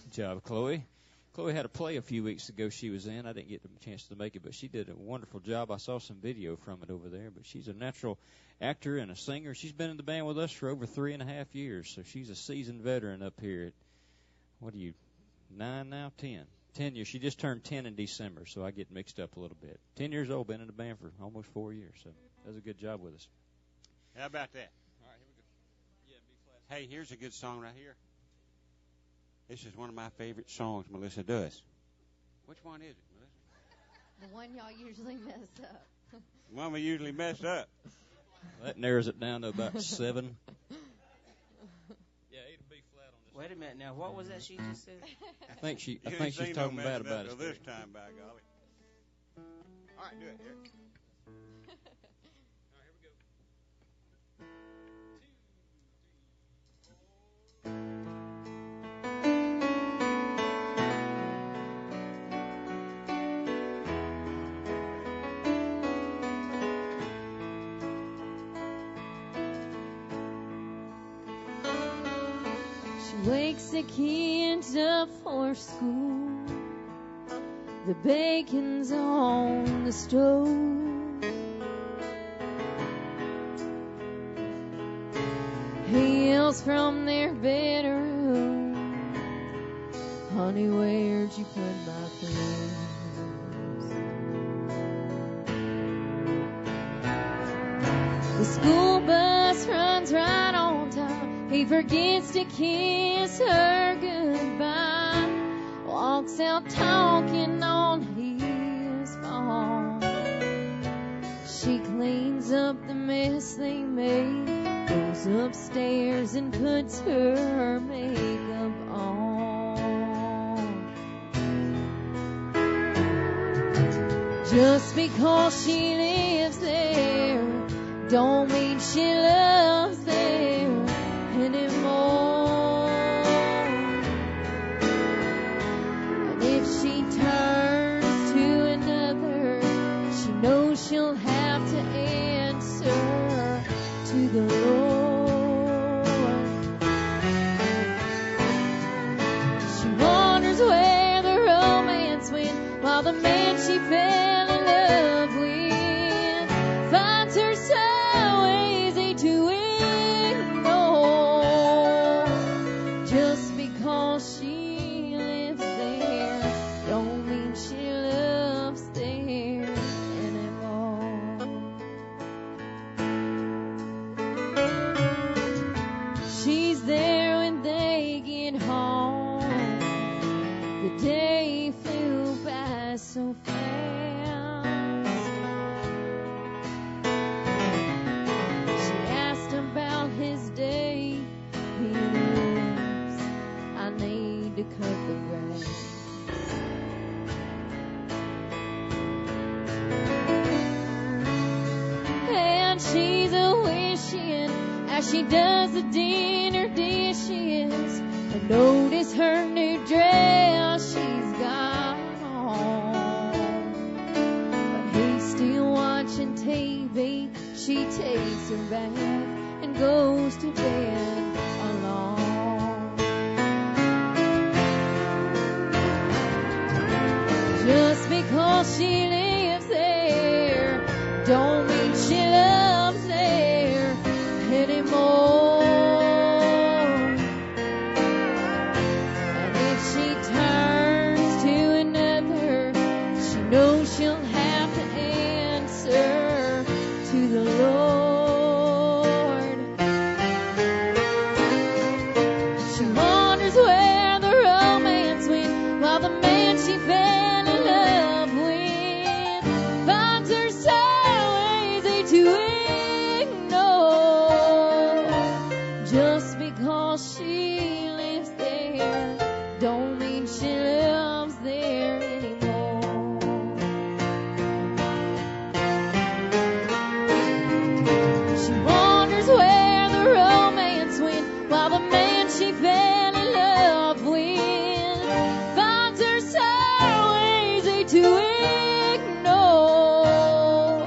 A: Good job, Chloe. Chloe had a play a few weeks ago she was in. I didn't get a chance to make it, but she did a wonderful job. I saw some video from it over there, but she's a natural actor and a singer. She's been in the band with us for over 3.5 years, so she's a seasoned veteran up here at, 9 now? 10. 10 years. She just turned 10 in December, so I get mixed up a little bit. 10 years old, been in the band for almost 4 years, so does a good job with us.
D: How about that?
A: All right, here we go. Yeah, B flat.
D: Hey, here's a good song right here. This is one of my favorite songs Melissa does. Which one is it, Melissa?
F: The one y'all usually mess up.
D: The one we usually mess up.
A: That narrows it down to about 7. Yeah, A to B flat on this.
E: Wait a minute now. What was that she just said?
A: I think she's
D: You ain't seen no
A: talking bad
D: messing
A: about
D: up
A: us.
D: till this time, by golly. All right, do it, Eric.
F: She
H: wakes the kids up for school. The bacon's on the stove. He yells from their bedroom, honey, where'd you put my clothes? The school bus runs right on time. He forgets to kiss her goodbye. Walks out talking on his phone. She cleans up the mess they made, goes upstairs and puts her makeup on. Just because she lives there don't mean she loves there anymore. And if she turns to another, she knows she'll have to answer to the Lord. She wonders where the romance went, while the man she fell in love with finds her so easy to ignore. Just because she lives there don't mean she loves there anymore. She's there when they get home. The day flew by so fast. She asked about his day. He lives, I need to cut the grass. And she's a wishing as she does the dinner dishes, and notice her new dress she's got on. But he's still watching TV. She takes her bath and goes to bed alone. Just because she lives there don't mean she loves there anymore. And if she turns to another, she knows she'll have to answer to the Lord. She wonders where the romance went, while the man she fell in love with finds her so easy to ignore. Just because she lives there don't mean she loves there anymore. She wonders where the romance went, while the man she fell in love with finds her so easy to ignore.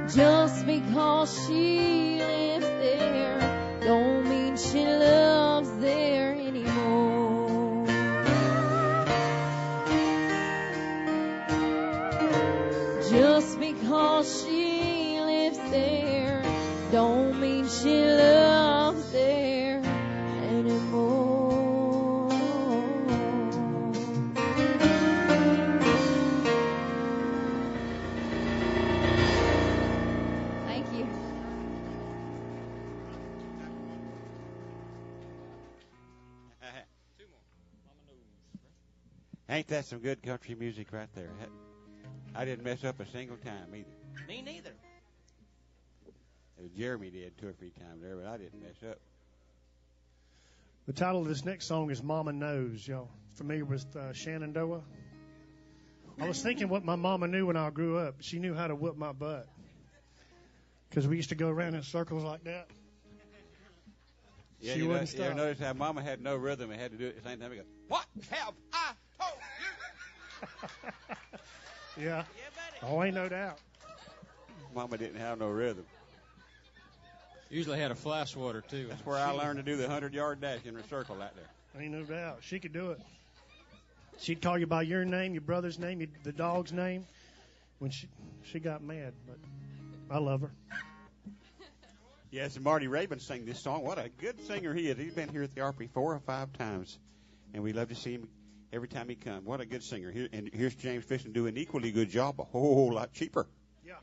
H: Just because she lives there don't mean she loves there anymore. Just because she lives there don't mean she loves there anymore. Thank you.
D: Ain't that some good country music right there? I didn't mess up a single time either.
E: Me neither.
D: Jeremy did 2 or 3 times there, but I didn't mess up.
B: The title of this next song is Mama Knows. Y'all familiar with Shenandoah? I was thinking what my mama knew when I grew up. She knew how to whoop my butt. Because we used to go around in circles like that.
D: Yeah,
B: She
D: you
B: wouldn't stop.
D: notice how Mama had no rhythm and had to do it at the same time. We go, what have I told you?
B: Yeah.
E: Yeah, buddy.
B: Oh, ain't no doubt.
D: Mama didn't have no rhythm.
A: Usually had a fly swatter, too.
D: That's where I learned to do the 100-yard dash in a circle right there.
B: Ain't no doubt. She could do it. She'd call you by your name, your brother's name, the dog's name. When she got mad, but I love her.
D: Yes, and Marty Rabin sang this song. What a good singer he is. He's been here at the Opry 4 or 5 times, and we love to see him every time he comes. What a good singer. And here's James Fishing doing an equally good job, a whole lot cheaper.
B: Yeah.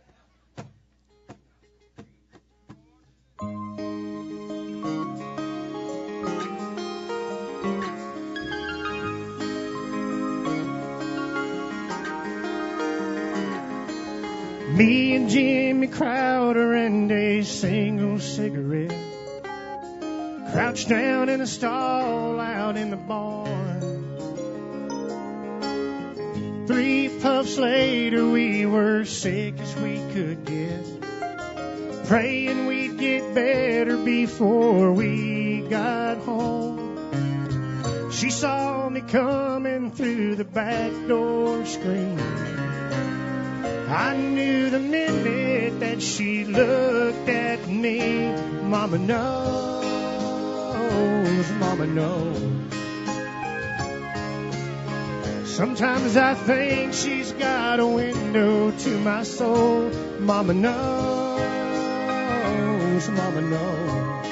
B: Me and Jimmy Crowder and a single cigarette, crouched down in a stall out in the barn. 3 puffs later we were sick as we could get, praying we'd get better before we got home. She saw me coming through the back door screen. I knew the minute that she looked at me. Mama knows, Mama knows. Sometimes I think she's got a window to my soul. Mama knows, Mama knows.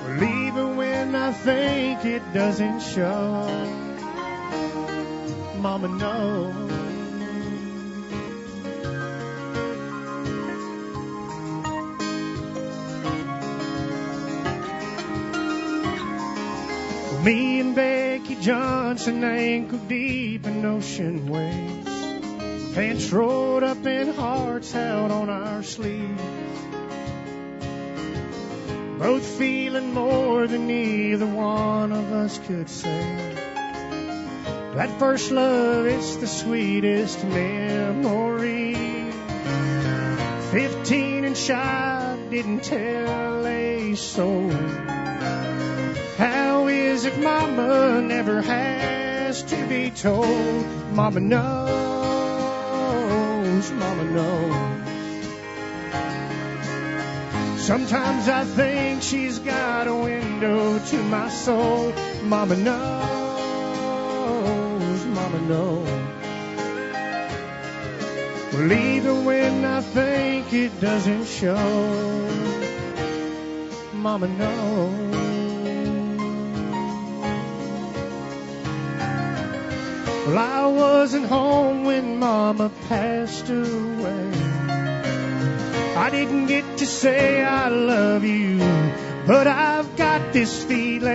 B: Well, even when I think it doesn't show, Mama knows. Me and Becky Johnson ankle deep in ocean waves, pants rolled up and hearts out on our sleeves, both feeling more than either one of us could say. That first love, it's the sweetest memory. 15 and shy, didn't tell a soul. How is it Mama never has to be told? Mama knows, Mama knows. Sometimes I think she's got a window to my soul. Mama knows, Mama knows. Well, even when I think it doesn't show, Mama knows. Well, I wasn't home when Mama passed away. I didn't get to say I love you, but I've got this feeling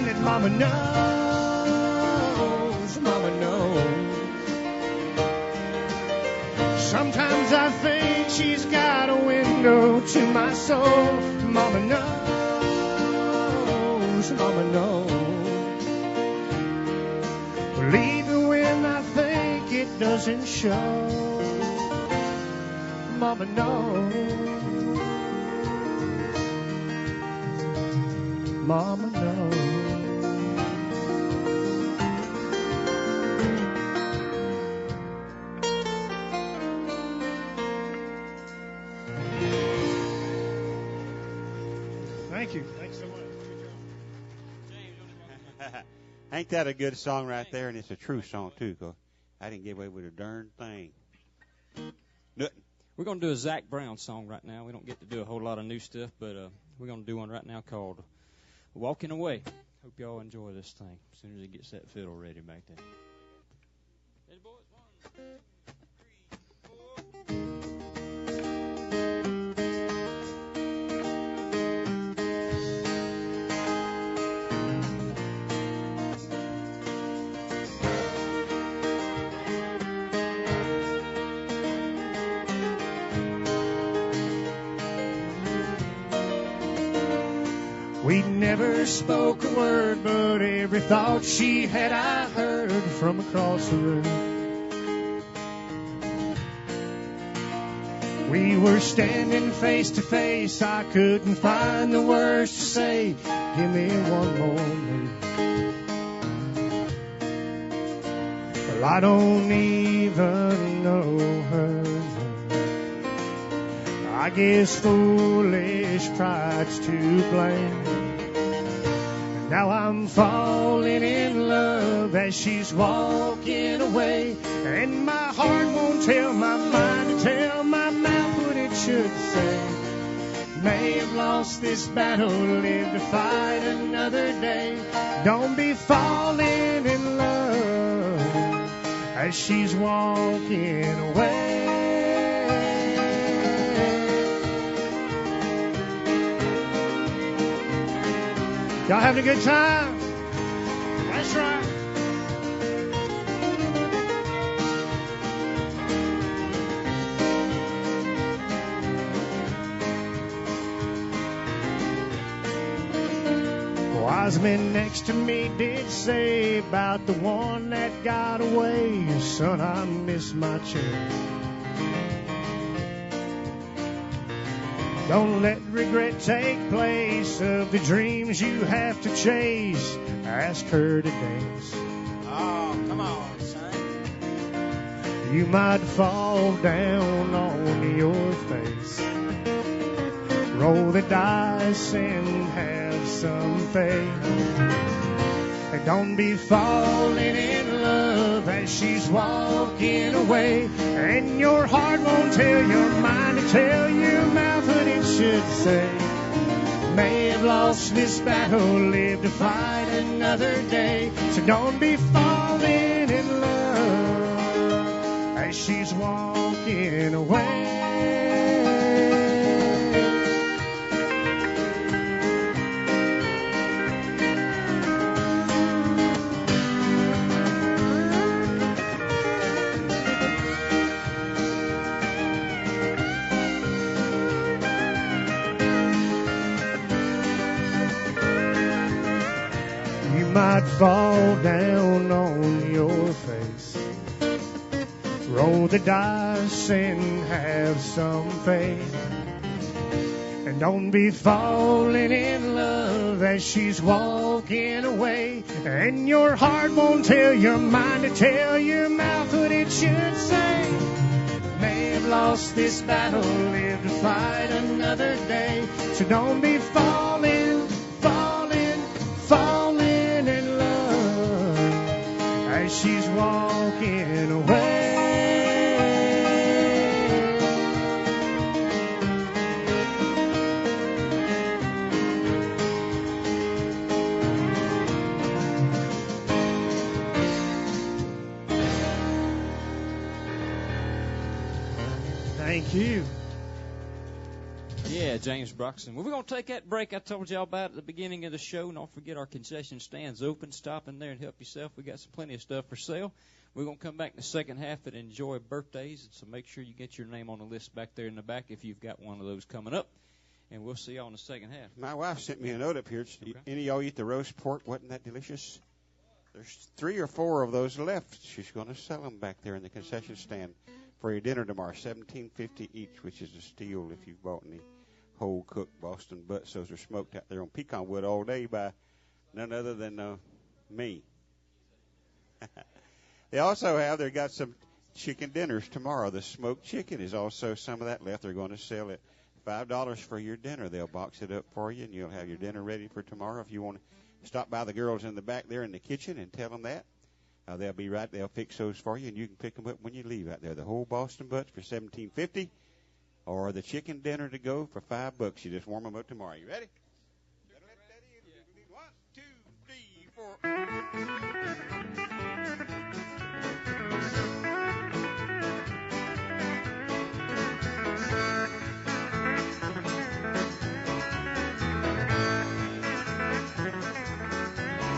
B: that Mama knows, Mama knows. Sometimes I think she's got a window to my soul. Mama knows, Mama knows. Well, even when I think it doesn't show, Mama knows, Mama knows. Thank you. Thanks so much.
D: Ain't that a good song right there? And it's a true song, too, 'cause I didn't get away with a darn thing. Nothing.
A: We're going to do a Zach Brown song right now. We don't get to do a whole lot of new stuff, but we're going to do one right now called Walking Away. Hope y'all enjoy this thing as soon as it gets that fiddle ready back there. Hey, boys, 1, 2, 3, 4.
B: We never spoke a word, but every thought she had I heard from across the room. We were standing face to face, I couldn't find the words to say. Give me one moment. Well, I don't even know her name. guess foolish pride's to blame. Now I'm falling in love as she's walking away, and my heart won't tell my mind to tell my mouth what it should say. May have lost this battle, live to fight another day. Don't be falling in love as she's walking away. Y'all having a good time? That's right. Wise men next to me did say about the one that got away. Son, I miss my chance. Don't let regret take place of the dreams you have to chase. Ask her to dance.
E: Oh, come on, son.
B: You might fall down on your face. Roll the dice and have some faith. And don't be falling in love as she's walking away. And your heart won't tell your mind to tell your mouth what it should say. May have lost this battle, live to fight another day. So don't be falling in love as she's walking away. Might fall down on your face. Roll the dice and have some faith. And don't be falling in love as she's walking away. And your heart won't tell your mind to tell your mouth what it should say. May have lost this battle, live to fight another day. So don't be falling in love as she's walking away. Thank you.
A: Yeah, James Broxton. Well, we're going to take that break I told y'all about at the beginning of the show. Don't forget our concession stand's open. Stop in there and help yourself. We got plenty of stuff for sale. We're going to come back in the second half and enjoy birthdays. So make sure you get your name on the list back there in the back if you've got one of those coming up. And we'll see y'all in the second half.
D: My wife sent me a note up here. Okay. Any of y'all eat the roast pork? Wasn't that delicious? There's 3 or 4 of those left. She's going to sell them back there in the concession stand for your dinner tomorrow. $17.50 each, which is a steal if you've bought any whole cooked Boston butts. Those are smoked out there on pecan wood all day by none other than me. They've got some chicken dinners tomorrow. The smoked chicken is also some of that left. They're going to sell it $5 for your dinner. They'll box it up for you, and you'll have your dinner ready for tomorrow. If you want to stop by the girls in the back there in the kitchen and tell them that, they'll be right. They'll fix those for you, and you can pick them up when you leave out there. The whole Boston butts for $17.50, or the chicken dinner to go for $5. You just warm them up tomorrow. You ready? Better let that in. 1, 2, 3, 4.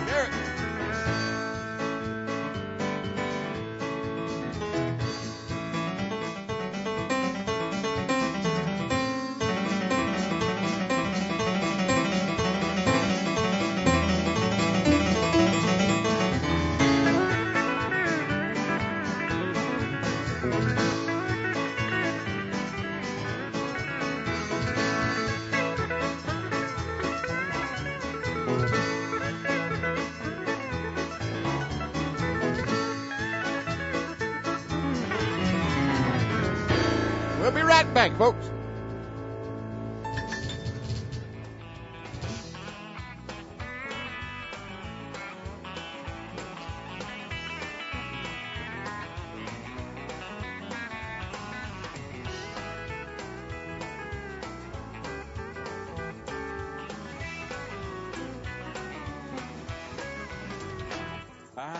D: Derek. We'll be right back, folks.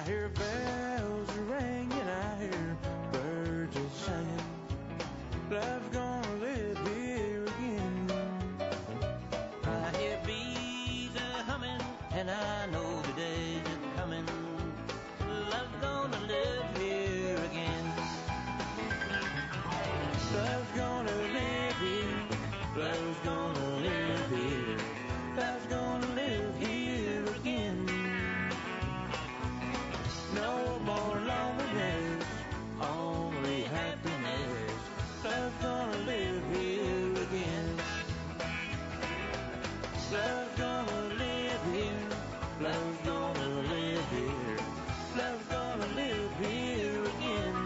I: hear bells ringing, I hear birds a singing. Love's gonna live here again. I hear bees a humming, and I know the days are coming. Love's gonna live here again. Love's gonna live here. Love's gonna live here. Love's gonna live here again. No more loneliness, only happiness. Love's gonna live here again. Love's gonna live here. Love's gonna live here. Love's gonna live here again.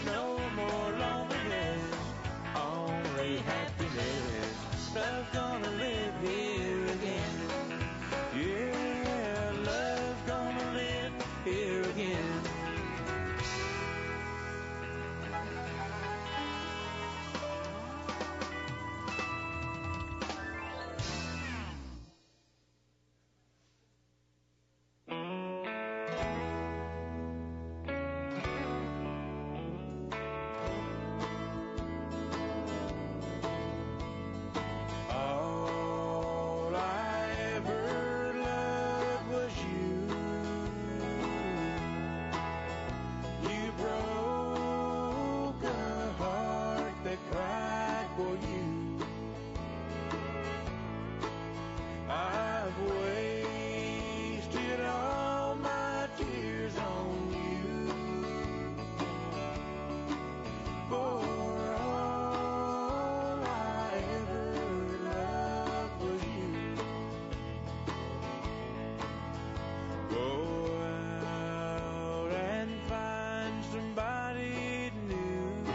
I: No more loneliness, only happiness. Love's gonna live here again. Yeah, love's gonna live here again. All I ever loved was you. You broke a heart that cried for you. I've wasted all my tears on you. For all I ever loved was you. Go out and find somebody new,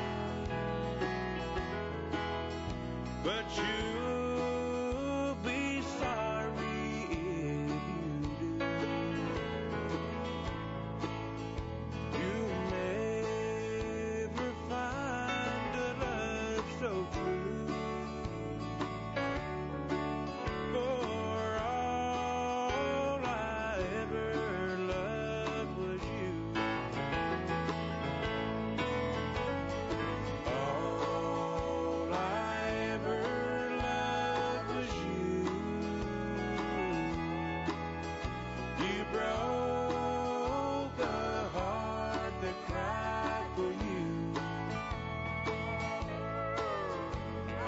I: but you'll be sorry if you do. You'll never find a love so true. For all I ever loved was you. All I ever loved was you. You broke a heart that cried for you.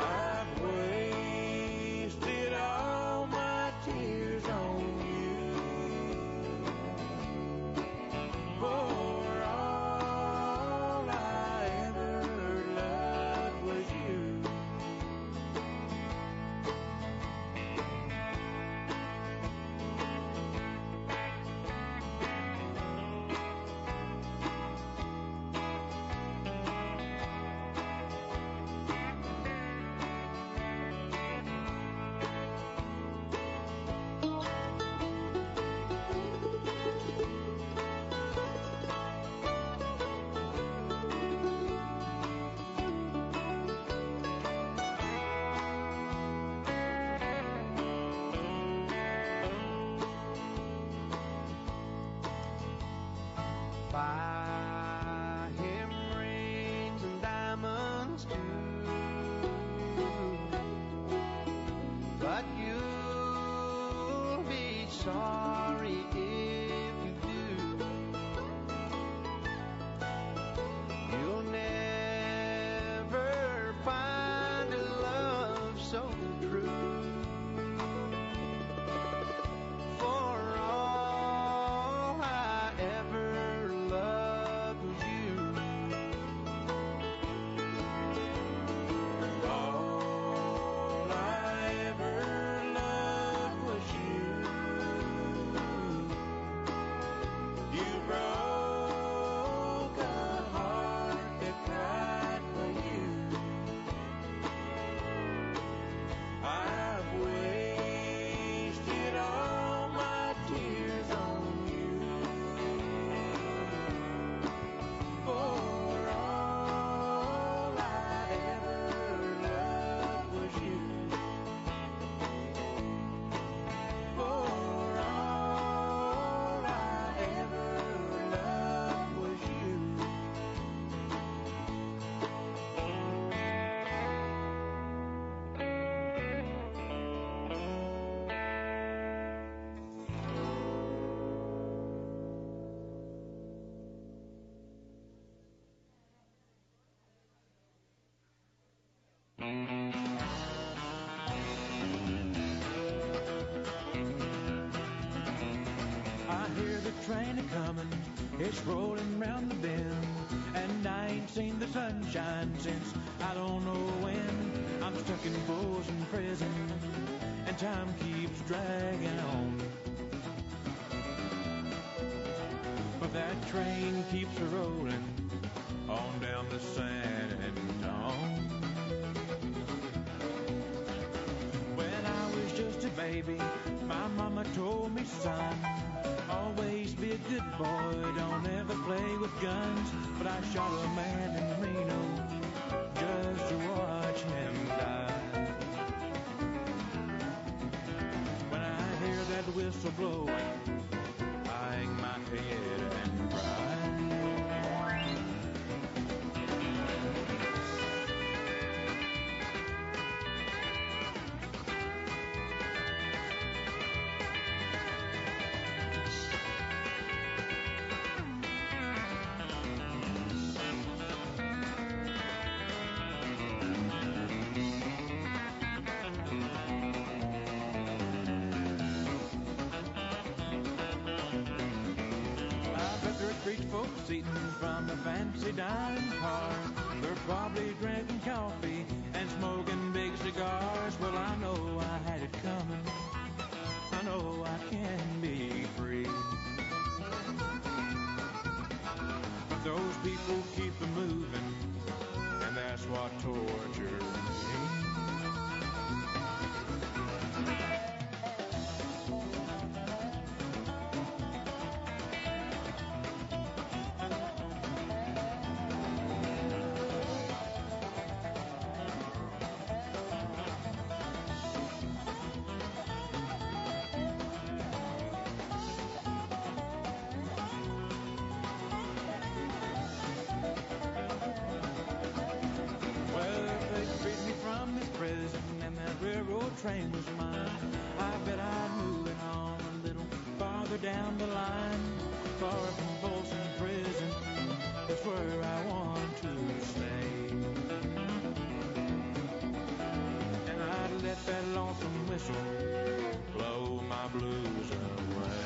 I: I've wasted all my tears on you. For all I ever loved was you. Buy him rings and diamonds too, but you'll be sorry if you do. You'll never find a love so true. For all I ever loved was you. All I ever loved was you. I hear the train a-comin', it's rolling round the bend, and I ain't seen the sunshine since I don't know when. I'm stuck in frozen prison, and time keeps dragging on. But that train keeps a-rolling on down the San Antone. When I was just a baby, my mama told me, son, always be a good boy, don't ever play with guns. But I shot a man in Reno just to watch him die. When I hear that whistle blowing, I hang my head and cry. Street folks eating from a fancy dining car. They're probably drinking coffee and smoking big cigars. Well, I know I had it coming. I know I can be free. But those people keep a moving, and that's what tortures me. Train was mine. I bet I'm moving on a little farther down the line, far from Folsom Prison. That's where I want to stay. And I'd let that lonesome whistle blow my blues away.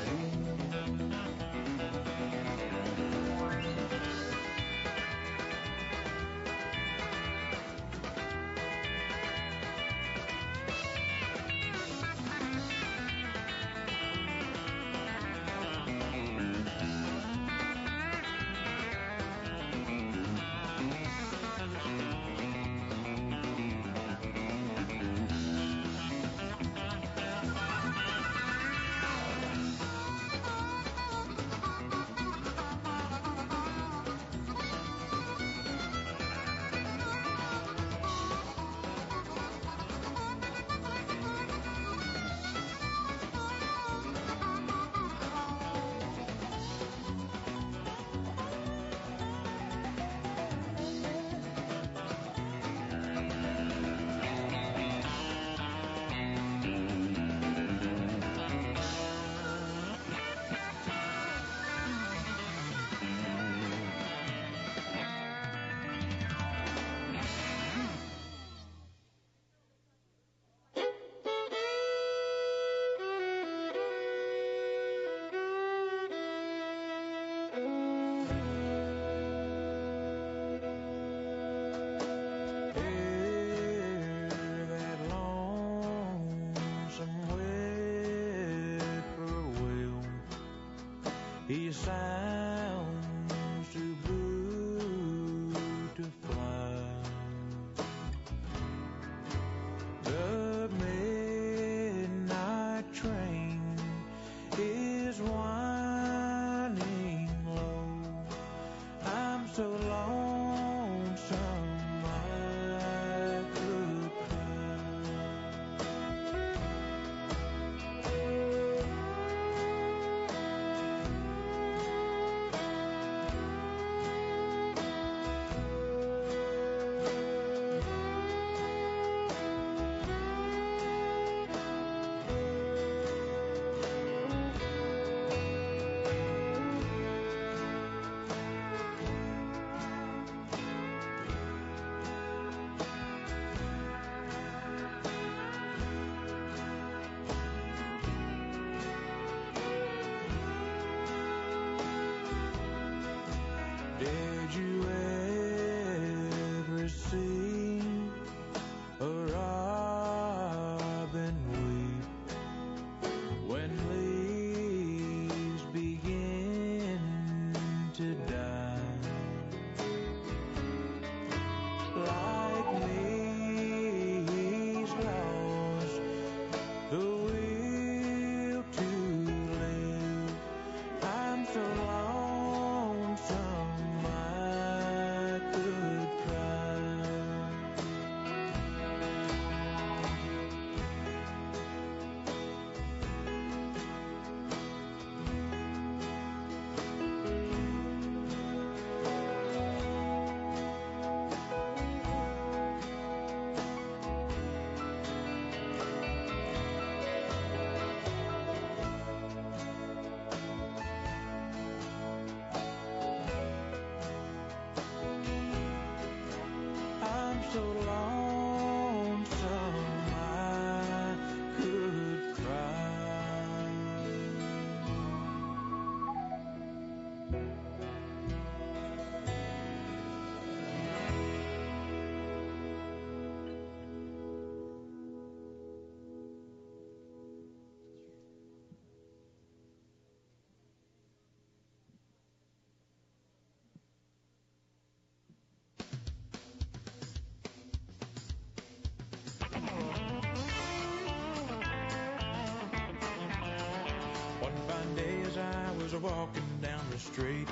I: One fine day as I was walking down the street,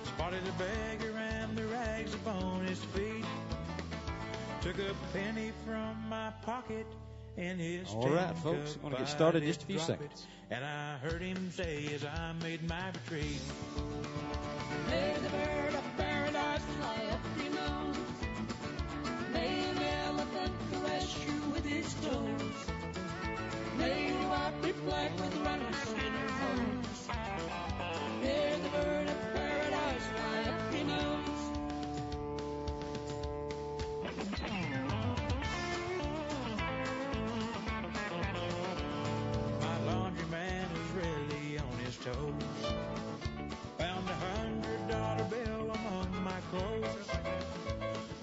I: spotted a beggar and the rags upon his feet. Took a penny from my pocket in his
A: All right, folks, we're going to get started in just a few seconds.
I: And I heard him say as I made my retreat, may the bird of paradise fly up your nose. May an elephant caress you with his toes. May your wife be black with runners in her hose. May the bird of paradise fly up your nose. My laundryman is really on his toes. Found $100 bill among my clothes.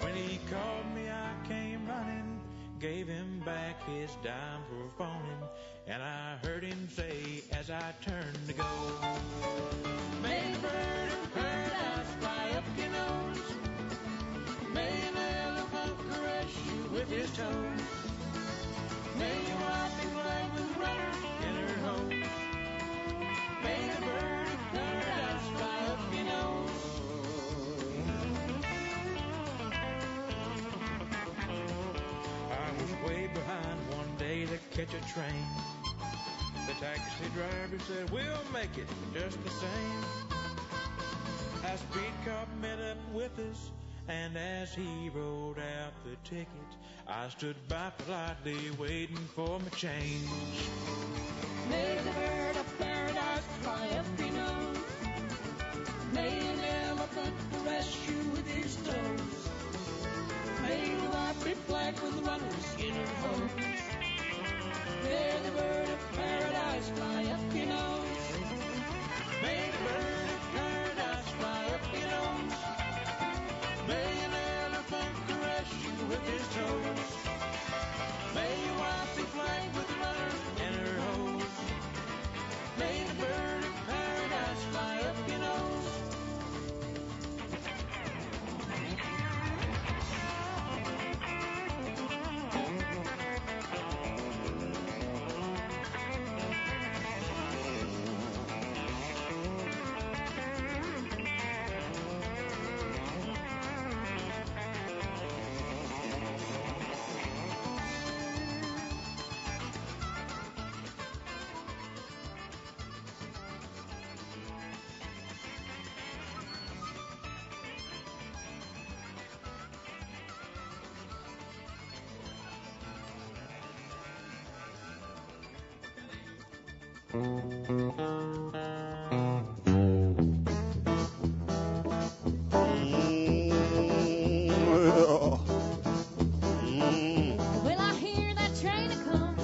I: When he called me, I came running, gave him back his dime for phoning, and I heard him say as I turned to go, may the bird of paradise fly up your nose. May an elephant caress you with his toes. May your wife be black with runners in her hose. May the bird of paradise fly up your nose. I was way behind one day to catch a train. The taxi driver said, we'll make it just the same. A speed cop met up with us, and as he rolled out the ticket, I stood by politely waiting for my change. May the bird of paradise fly up your nose. May an elephant caress you with his toes. May your wife be black with runners in her hose. May the bird of paradise fly up your nose. May the bird of paradise fly up your nose. May an elephant caress you with his toes. May your wife be black with runners in her hose. May the bird of paradise fly up your nose.
H: Well, I hear that train a come,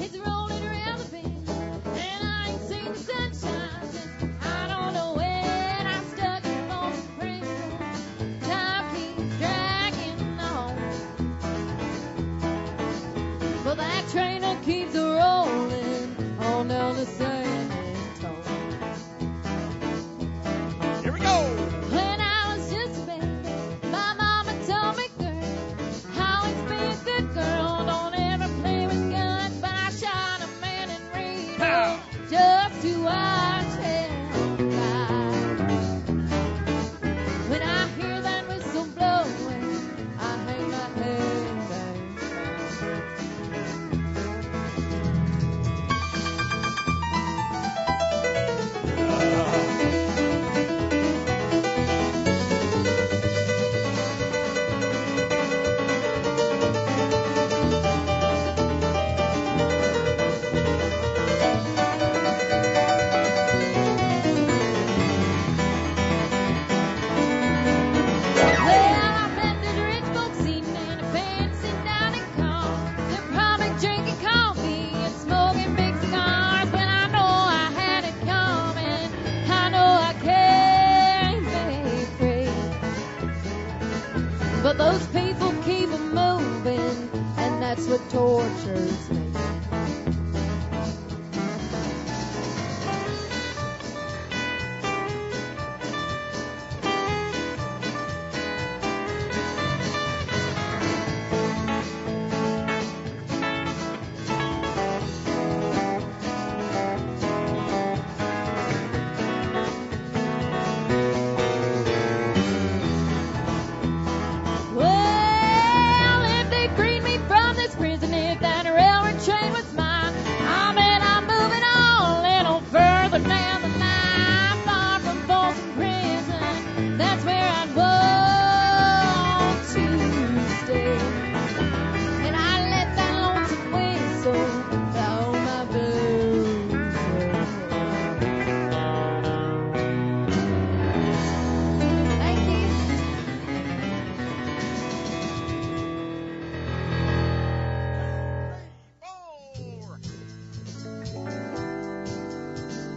H: it's rolling around the bend, and I ain't seen the sunshine since I don't know when. I'm stuck in Lonesome Spring, time keeps dragging on, but that train keeps rolling on down the San Antonio.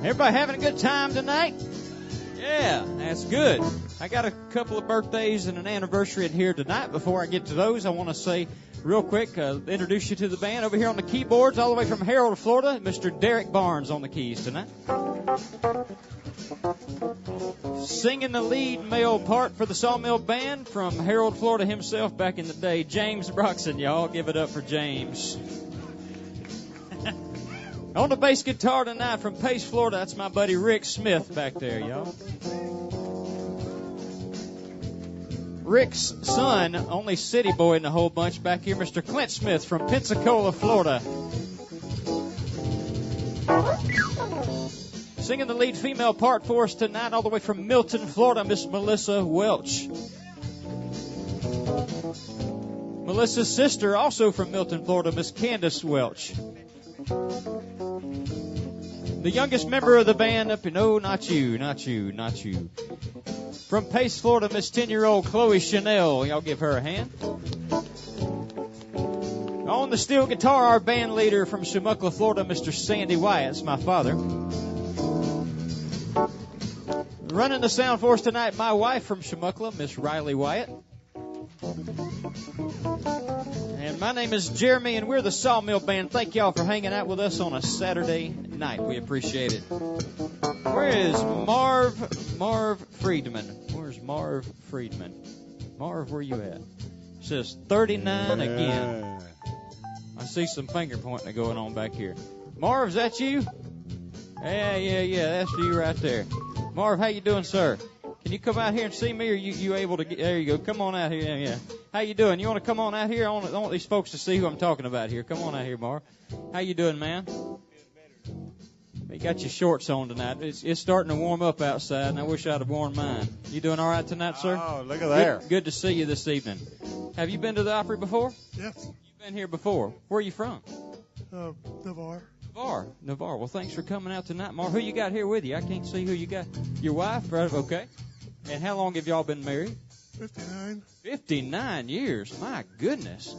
A: Everybody having a good time tonight? Yeah, that's good. I got a couple of birthdays and an anniversary in here tonight. Before I get to those, I want to say real quick, introduce you to the band. Over here on the keyboards, all the way from Harold, Florida, Mr. Derek Barnes on the keys tonight. Singing the lead male part for the Sawmill Band from Harold, Florida himself back in the day, James Broxton, y'all. Give it up for James. On the bass guitar tonight from Pace, Florida, that's my buddy Rick Smith back there, y'all. Rick's son, only city boy in the whole bunch back here, Mr. Clint Smith from Pensacola, Florida. Singing the lead female part for us tonight, all the way from Milton, Florida, Miss Melissa Welch. Melissa's sister, also from Milton, Florida, Miss Candace Welch. The youngest member of the band up in, not you. From Pace, Florida, Miss 10-year-old Chloe Chanel. Y'all give her a hand. On the steel guitar, our band leader from Chumuckla, Florida, Mr. Sandy Wyatt. That's my father. Running the sound for us tonight, my wife from Chumuckla, Miss Riley Wyatt. And my name is Jeremy, and we're the Sawmill Band. Thank y'all for hanging out with us on a Saturday night. We appreciate it. Where is Marv Friedman? Where's Marv Friedman? Marv, where you at? It says 39 again. I see some finger pointing going on back here. Marv, is that you? Yeah, that's you right there. Marv, how you doing, sir? Can you come out here and see me, or you able to get, there you go. Come on out here. Yeah. How you doing? You want to come on out here? I want these folks to see who I'm talking about here. Come on out here, Marv. How you doing, man? You got your shorts on tonight. It's starting to warm up outside, and I wish I'd have worn mine. You doing all right tonight, sir?
D: Oh, look at there.
A: Good to see you this evening. Have you been to the Opry before?
J: Yes.
A: You've been here before. Where are you from?
J: Navarre.
A: Navarre. Well, thanks for coming out tonight, Marv. Who you got here with you? I can't see who you got. Your wife? Right? Okay. And how long have y'all been married?
J: 59.
A: 59 years. My goodness.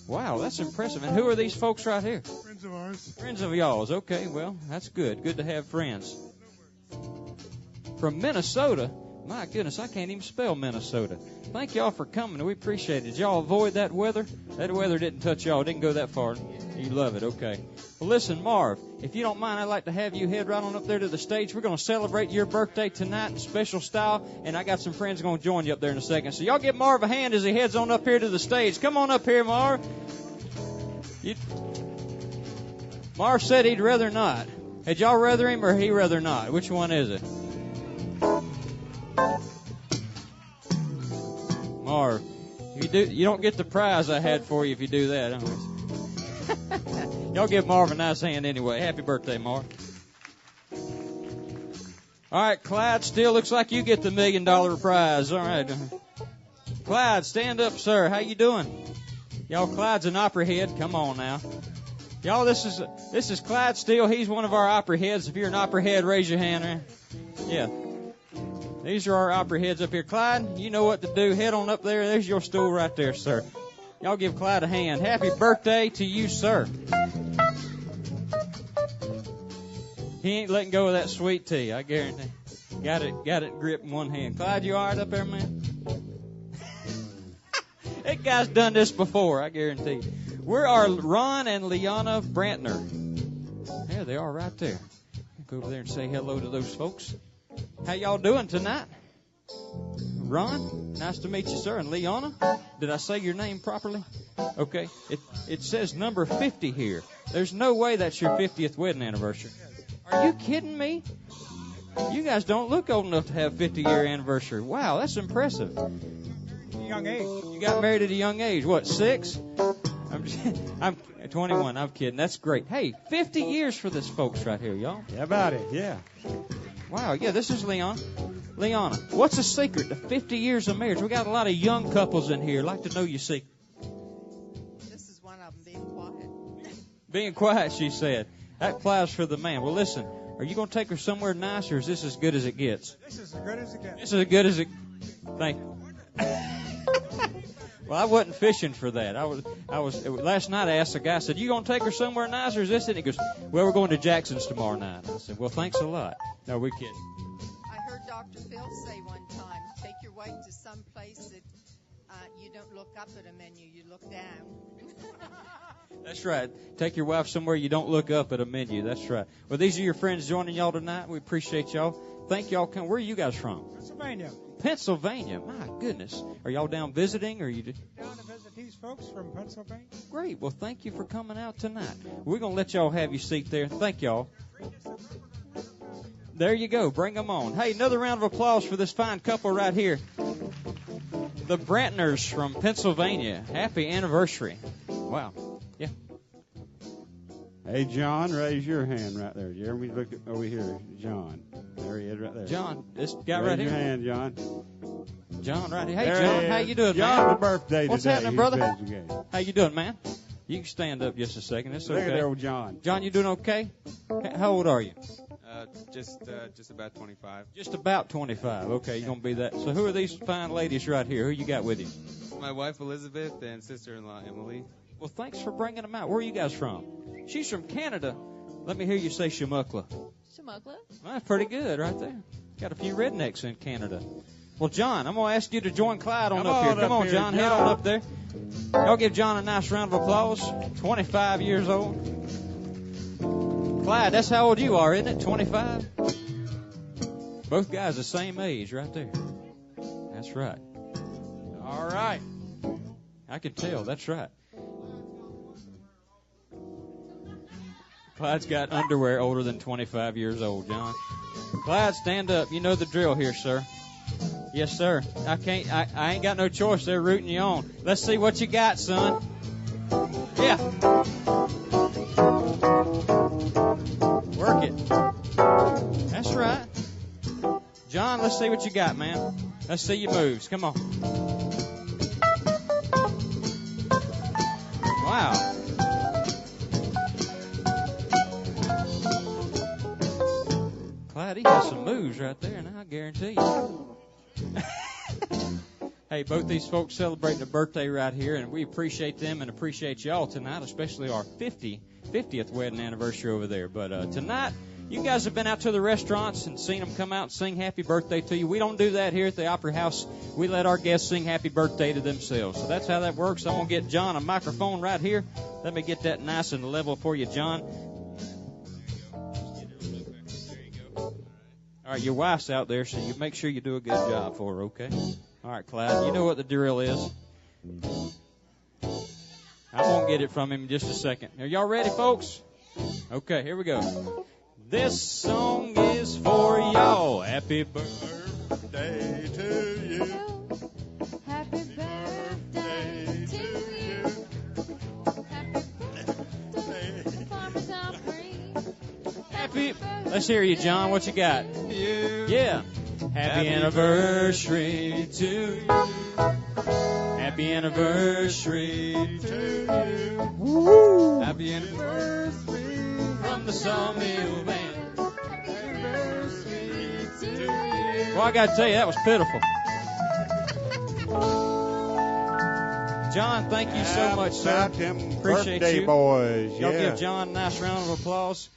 A: Wow, that's impressive. And who are these folks right here?
J: Friends of ours.
A: Friends of y'all's. Okay, well, that's good. Good to have friends. From Minnesota. My goodness, I can't even spell Minnesota. Thank y'all for coming. We appreciate it. Did y'all avoid that weather? That weather didn't touch y'all. It didn't go that far. You love it. Okay. Well, listen, Marv, if you don't mind, I'd like to have you head right on up there to the stage. We're going to celebrate your birthday tonight in special style, and I got some friends going to join you up there in a second. So y'all give Marv a hand as he heads on up here to the stage. Come on up here, Marv. Marv said he'd rather not. Had y'all rather him or he rather not? Which one is it? Marv, you don't get the prize I had for you if you do that. Y'all give Marv a nice hand anyway. Happy birthday, Marv. All right, Clyde, still looks like you get the $1 million prize. All right. Clyde, stand up, sir. How you doing? Y'all, Clyde's an Opry head. Come on now. Y'all, this is Clyde Steele. He's one of our Opry heads. If you're an Opry head, raise your hand. Right? Yeah. These are our Opry heads up here. Clyde, you know what to do. Head on up there. There's your stool right there, sir. Y'all give Clyde a hand. Happy birthday to you, sir. He ain't letting go of that sweet tea, I guarantee. Got it gripped in one hand. Clyde, you all right up there, man? That guy's done this before, I guarantee. Where are Ron and Liana Brantner? There they are right there. Go over there and say hello to those folks. How y'all doing tonight? Ron, nice to meet you, sir. And Liana, did I say your name properly? Okay. It says number 50 here. There's no way that's your 50th wedding anniversary. Are you kidding me? You guys don't look old enough to have 50-year anniversary. Wow, that's impressive.
E: Young age.
A: You got married at a young age. What, 6? I'm 21. I'm kidding. That's great. Hey, 50 years for this folks right here, y'all.
D: Yeah, about it. Yeah.
A: Wow. Yeah, this is Leon. Liana, what's the secret to 50 years of marriage? We got a lot of young couples in here. I'd like to know your secret.
K: This is one of them, being quiet.
A: Being quiet, she said. That applies for the man. Well, listen, are you going to take her somewhere nice, or is this as good as it gets?
E: This is as good as it gets.
A: This is as good as it... Thank you. Well, I wasn't fishing for that. I was. Last night I asked the guy, I said, "You gonna take her somewhere nice, or is this it?" He goes, "Well, we're going to Jackson's tomorrow night." I said, "Well, thanks a lot." No, we're kidding.
K: I heard Dr. Phil say one time, take your wife to some place that you don't look up at a menu, you look down.
A: That's right. Take your wife somewhere you don't look up at a menu. That's right. Well, these are your friends joining y'all tonight. We appreciate y'all. Thank y'all. Where are you guys from?
L: Pennsylvania.
A: Pennsylvania. My goodness. Are y'all down visiting, or you?
L: Down to visit these folks from Pennsylvania.
A: Great. Well, thank you for coming out tonight. We're gonna let y'all have your seat there. Thank y'all. There you go. Bring them on. Hey, another round of applause for this fine couple right here. The Brantners from Pennsylvania. Happy anniversary. Wow. Yeah.
D: Hey, John, raise your hand right there. Jeremy, look over here. John. There he is right there.
A: John, this guy
D: raise
A: right here.
D: Raise your hand, John.
A: John right here. Hey,
D: there
A: John, how you doing,
D: John's
A: man?
D: John's birthday
A: What's
D: today.
A: happening, brother? How you doing, man? You can stand up just a second. It's okay.
D: Look at there, old John.
A: John, you doing okay? How old are you?
M: Just about 25.
A: Just about 25. Okay, you're going to be that. So who are these fine ladies right here? Who you got with you?
M: My wife, Elizabeth, and sister-in-law, Emily.
A: Well, thanks for bringing them out. Where are you guys from? She's from Canada. Let me hear you say Shamuckla.
F: Shamuckla?
A: Well, that's pretty good right there. Got a few rednecks in Canada. Well, John, I'm going to ask you to join Clyde on up here. Come on, John. Head on up there. Y'all give John a nice round of applause. 25 years old. Clyde, that's how old you are, isn't it? 25? Both guys the same age right there. That's right. All right. I can tell. That's right. Clyde's got underwear older than 25 years old, John. Clyde, stand up. You know the drill here, sir. Yes, sir. I ain't got no choice. They're rooting you on. Let's see what you got, son. Yeah. Work it. That's right. John, let's see what you got, man. Let's see your moves. Come on. Wow. Clyde, he has some moves right there, and I guarantee you. Hey, both these folks celebrating a birthday right here, and we appreciate them and appreciate y'all tonight, especially our 50th wedding anniversary over there. But tonight, you guys have been out to the restaurants and seen them come out and sing happy birthday to you. We don't do that here at the Opry House. We let our guests sing happy birthday to themselves. So that's how that works. I'm going to get John a microphone right here. Let me get that nice and level for you, John. All right, your wife's out there, so you make sure you do a good job for her, okay? All right, Clyde, you know what the drill is. I won't get it from him in just a second. Are y'all ready, folks? Okay, here we go. This song is for y'all. Happy birthday to you.
H: Happy birthday to you. Happy birthday, Farmer's Opry.
A: Happy. Let's hear you, John. What you got? Yeah. Happy anniversary to you. Happy anniversary to you. Woo. Happy anniversary from the Sawmill Band. Happy anniversary to you. Well, I got to tell you, that was pitiful. John, thank you so much, sir. Appreciate
D: birthday
A: you.
D: Boys.
A: Y'all
D: Yeah.
A: give John a nice round of applause.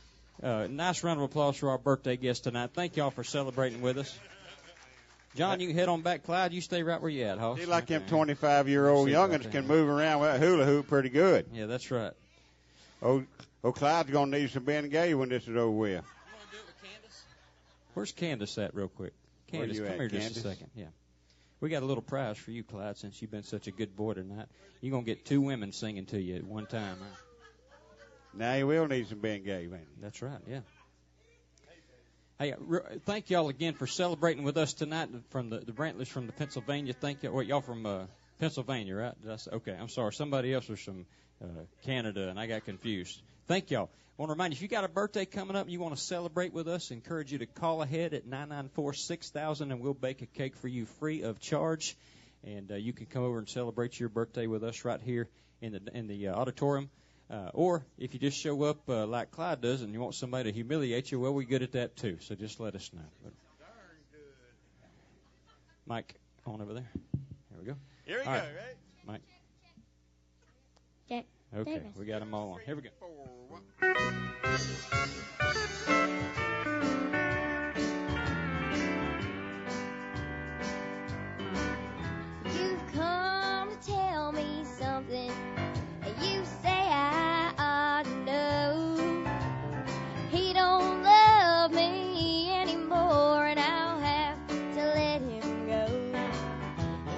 A: Nice round of applause for our birthday guest tonight. Thank y'all for celebrating with us. John, you can head on back. Clyde, you stay right where you at, Hoss.
D: See, like them 25-year-old youngins can move around with that hula hoop pretty good.
A: Yeah, that's right.
D: Oh, Clyde's going to need some Ben Gay when this is over with.
A: Where's Candace at real quick? Candace, come here just a second. Yeah. We got a little prize for you, Clyde, since you've been such a good boy tonight. You're going to get 2 women singing to you at one time. Huh?
D: Now you will need some Ben Gay, man.
A: That's right, yeah. Hey, thank y'all again for celebrating with us tonight from the Brantleys from the Pennsylvania. Thank you. Wait, y'all from Pennsylvania, right? Did I say? Okay, I'm sorry. Somebody else was from Canada, and I got confused. Thank y'all. I want to remind you, if you got a birthday coming up and you want to celebrate with us, I encourage you to call ahead at 994-6000, and we'll bake a cake for you free of charge. And you can come over and celebrate your birthday with us right here in the auditorium. Or if you just show up like Clyde does and you want somebody to humiliate you, well, we're good at that too. So just let us know. But Mike, on over there. There we go.
D: Here we go, right?
A: Mike?
C: Jack
A: Okay,
C: Davis.
A: we got them all on. Here we go.
C: You've come to tell me something, and you say I ought to know. He don't love me anymore, and I'll have to let him go.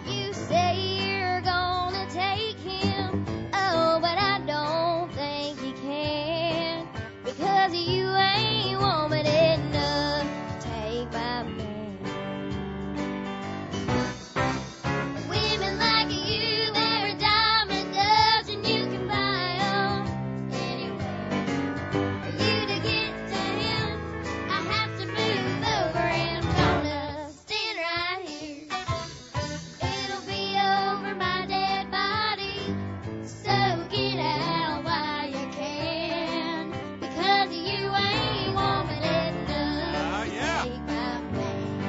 C: You say you're gonna take him, oh, but I don't think you can, because you ain't woman enough to take my man. Women like you, they're a dime a dozen, you can buy 'em anywhere. For you to get to him, I have to move over, and I'm gonna stand right here. It'll be over my dead body, so get out while you can, because you ain't woman enough to take my man.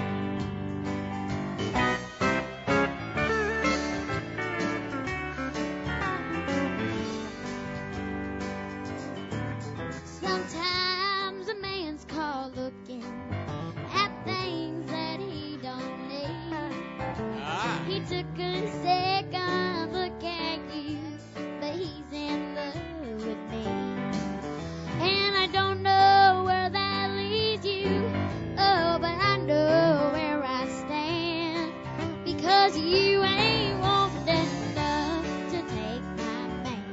C: Sometimes a man's caught looking at things that he don't need. He took a second look at you, but he's in love with me. And I don't know where that leads you, oh, but I know where I stand, because you ain't woman enough to take my man.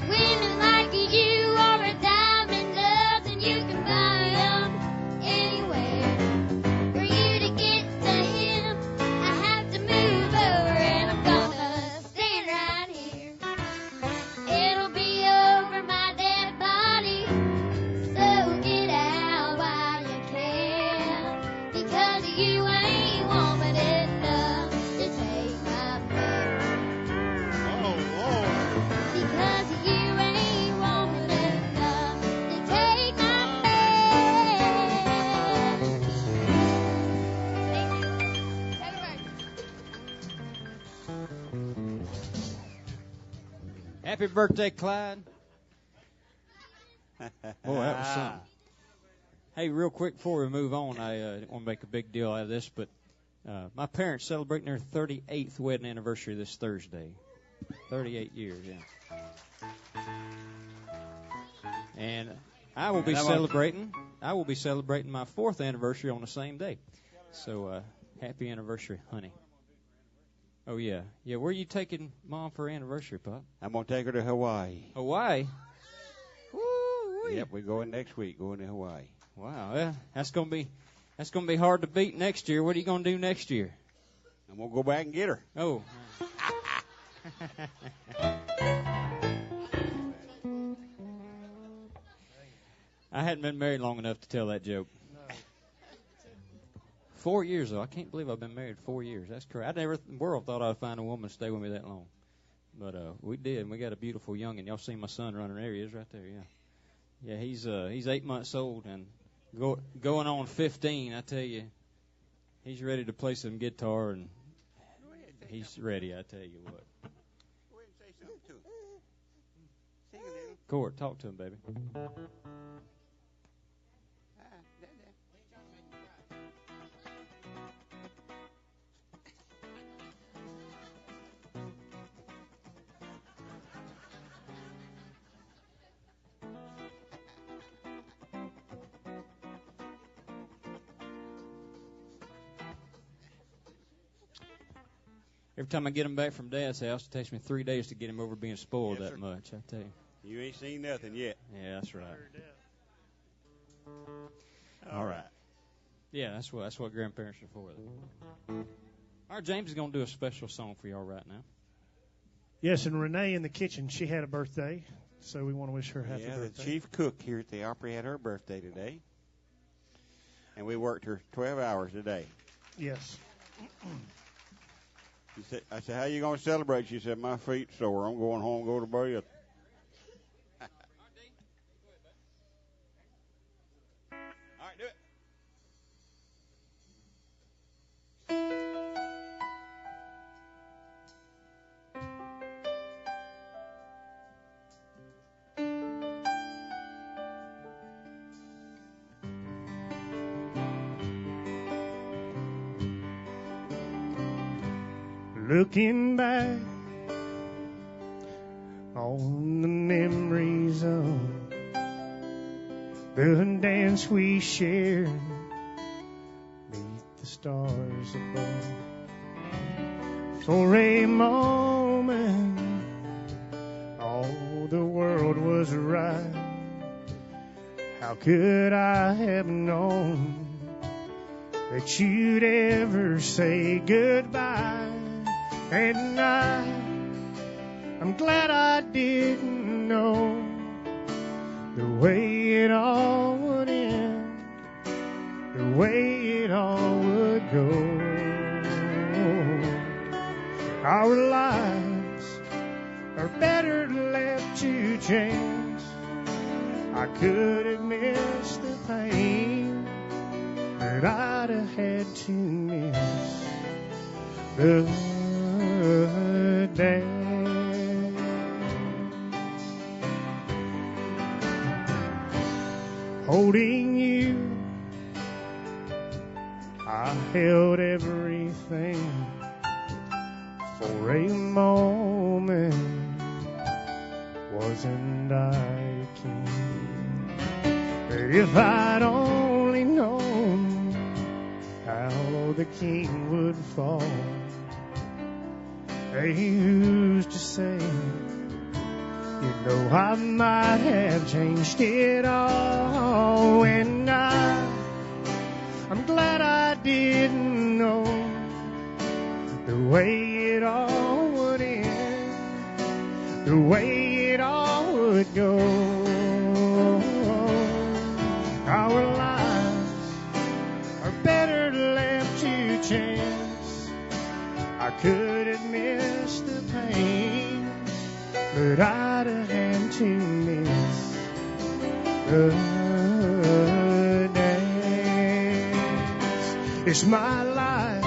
C: Women like you are a diamond dozen, you can buy 'em anywhere. For you to get to him, I have to move over, and I'm gonna stand right here. It'll be over my dead body, so get out while you can, because you ain't woman enough to take my man.
D: Oh, Lord.
C: Because you ain't woman enough to take my man. Thank you. Take it back.
A: Happy birthday, Clyde. Boy, that was something. Hey, real quick before we move on, I don't want to make a big deal out of this, but my parents celebrating their 38th wedding anniversary this Thursday. 38 years, yeah. And I will be celebrating my 4th anniversary on the same day. So happy anniversary, honey. Oh, yeah. Yeah, where are you taking Mom for anniversary, Pop?
D: I'm going to take her to Hawaii.
A: Hawaii? Woo-wee.
D: Yep, we're going next week, going to Hawaii.
A: Wow, yeah, that's gonna be hard to beat next year. What are you gonna do next year?
D: I'm going to go back and get her.
A: Oh. I hadn't been married long enough to tell that joke. 4 years, though. I can't believe I've been married 4 years. That's correct. I never in the world thought I'd find a woman to stay with me that long. But we did, and we got a beautiful youngin'. Y'all seen my son running there. He is right there, yeah. Yeah, he's 8 months old and going on 15, I tell you. He's ready to play some guitar, and he's ready, I tell you what.
D: Go ahead and say something to him. Sing a little.
A: Court, talk to him, baby. Every time I get him back from Dad's house, it takes me 3 days to get him over being spoiled that much, I tell you.
D: You ain't seen nothing yet.
A: Yeah, that's right.
D: All right.
A: Yeah, that's what grandparents are for. All right, James is going to do a special song for y'all right now.
B: Yes, and Renee in the kitchen, she had a birthday, so we want to wish her happy birthday.
D: The chief cook here at the Opry had her birthday today, and we worked her 12 hours a day.
B: Yes.
D: I said, how you going to celebrate? She said, my feet sore. I'm going home, go to bed. All right, do it.
B: looking back on the memories of the dance we shared beneath the stars above. For a moment, all the world was right. How could I have known that you'd ever say goodbye? And I'm glad I didn't know the way it all would end, the way it all would go. Our lives are better left to chance. I could have missed the pain, but I'd have had to miss the day. Holding you, I held everything for a moment. Wasn't I a king? But if I'd only known how the king would fall, hey, who's to say? You know, I might have changed it all. And I'm glad I didn't know the way it all would end, the way it all would go. Our lives are better left to chance. I could have missed the pain, but I'd have had to miss the days. It's my life,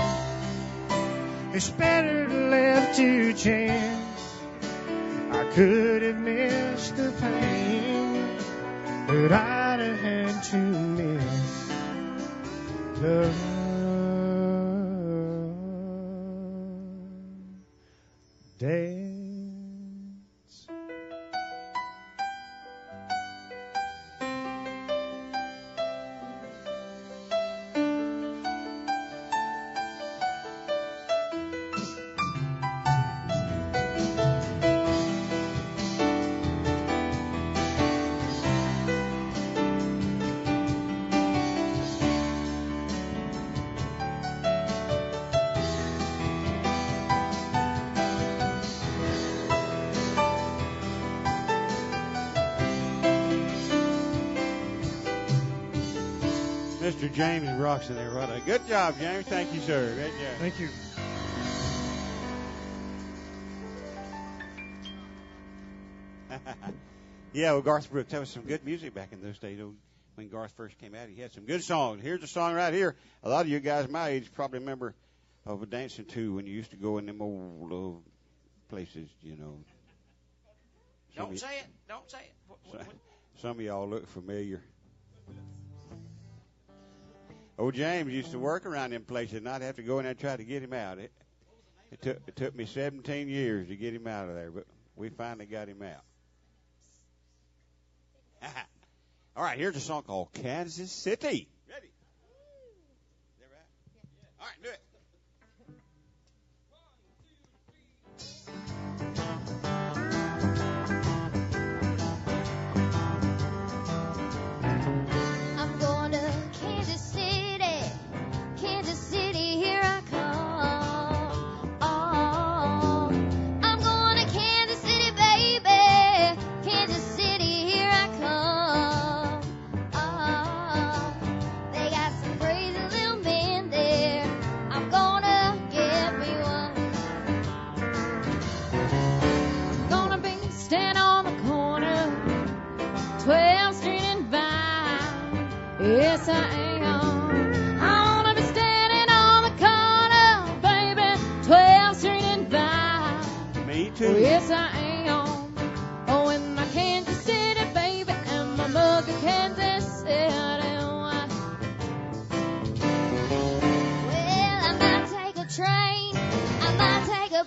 B: it's better left to chance. I could have missed the pain, but I'd have had to miss the days.
D: Mr. James Broxton there. What a good job, James. Thank you, sir. Good job.
B: Thank you.
D: Yeah, well, Garth Brooks, that was some good music back in those days. When Garth first came out, he had some good songs. Here's a song right here. A lot of you guys my age probably remember of dancing to when you used to go in them old places, you know.
E: Don't say it. Don't say it.
D: Some of y'all look familiar. Old James used to work around them places, and I'd have to go in there and try to get him out. It took me 17 years to get him out of there, but we finally got him out. All right, here's a song called Kansas City. Ready? Is that right? All right, do it.
C: I'm going to Kansas City, here I come. Oh, I'm going to Kansas City, baby. Kansas City, here I come. Oh, they got some crazy little men there. I'm gonna get me one. I'm gonna be standing on the corner, 12th Street and Vine. Yes, I am. I wanna be standing on the corner, baby, 12th Street and Vine.
D: Me
C: Oh,
D: too.
C: yes, I am. Oh, in my Kansas City, baby, and my mug of Kansas City. Well, I might take a train, I might take a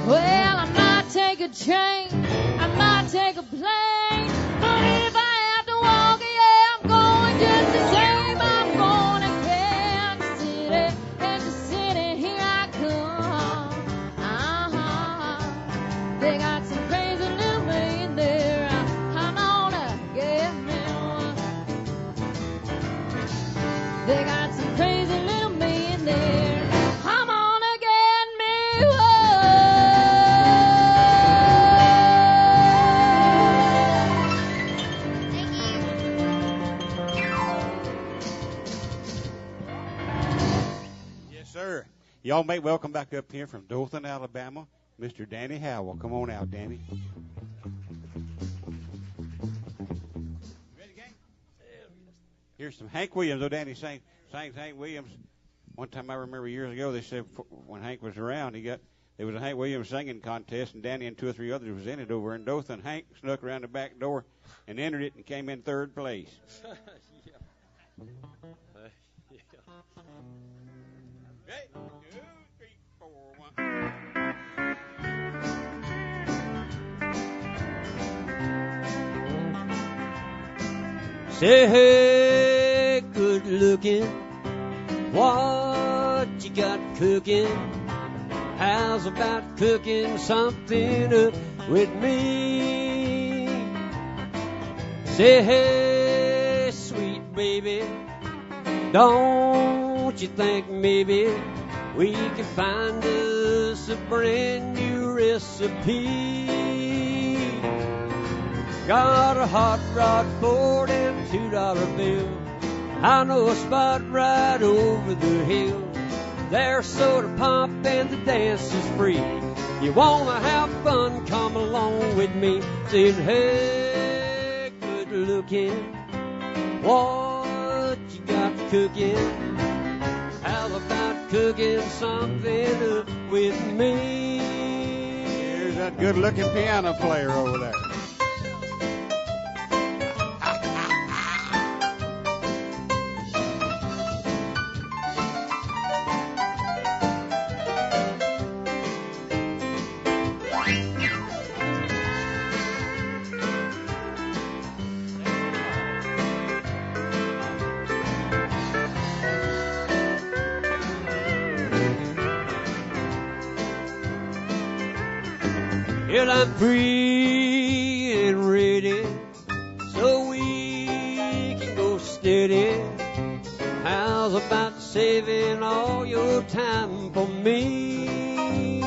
H: Well, I might take a train, I might take a plane, but if I have to walk, yeah, I'm going just the same. I'm going to Kansas City, here I come. They got some crazy little man there. I'm gonna get me one. They got some crazy little man there. I'm gonna get me one.
D: Yes, sir. Y'all may welcome back up here from Dothan, Alabama, Mr. Danny Howell. Come on out, Danny. Here's some Hank Williams. Oh, Danny sang Hank Williams. One time I remember years ago, they said when Hank was around, there was a Hank Williams singing contest, and Danny and 2 or 3 others was in it over in Dothan. Hank snuck around the back door and entered it and came in 3rd place. Okay, 2, 3, 4, 1.
G: Say, hey, good looking, what you got cooking? How's about cooking something up with me? Say, hey, sweet baby, don't you think maybe we can find us a brand new recipe? Got a hot rod Ford and $2 bill. I know a spot right over the hill. There's soda pop and the dance is free. You wanna have fun, come along with me. Saying, hey, good looking, what you got cooking? How about cooking something up with me?
D: Here's that good-looking piano player over there.
G: Well, I'm free and ready, so we can go steady. How's about saving all your time for me?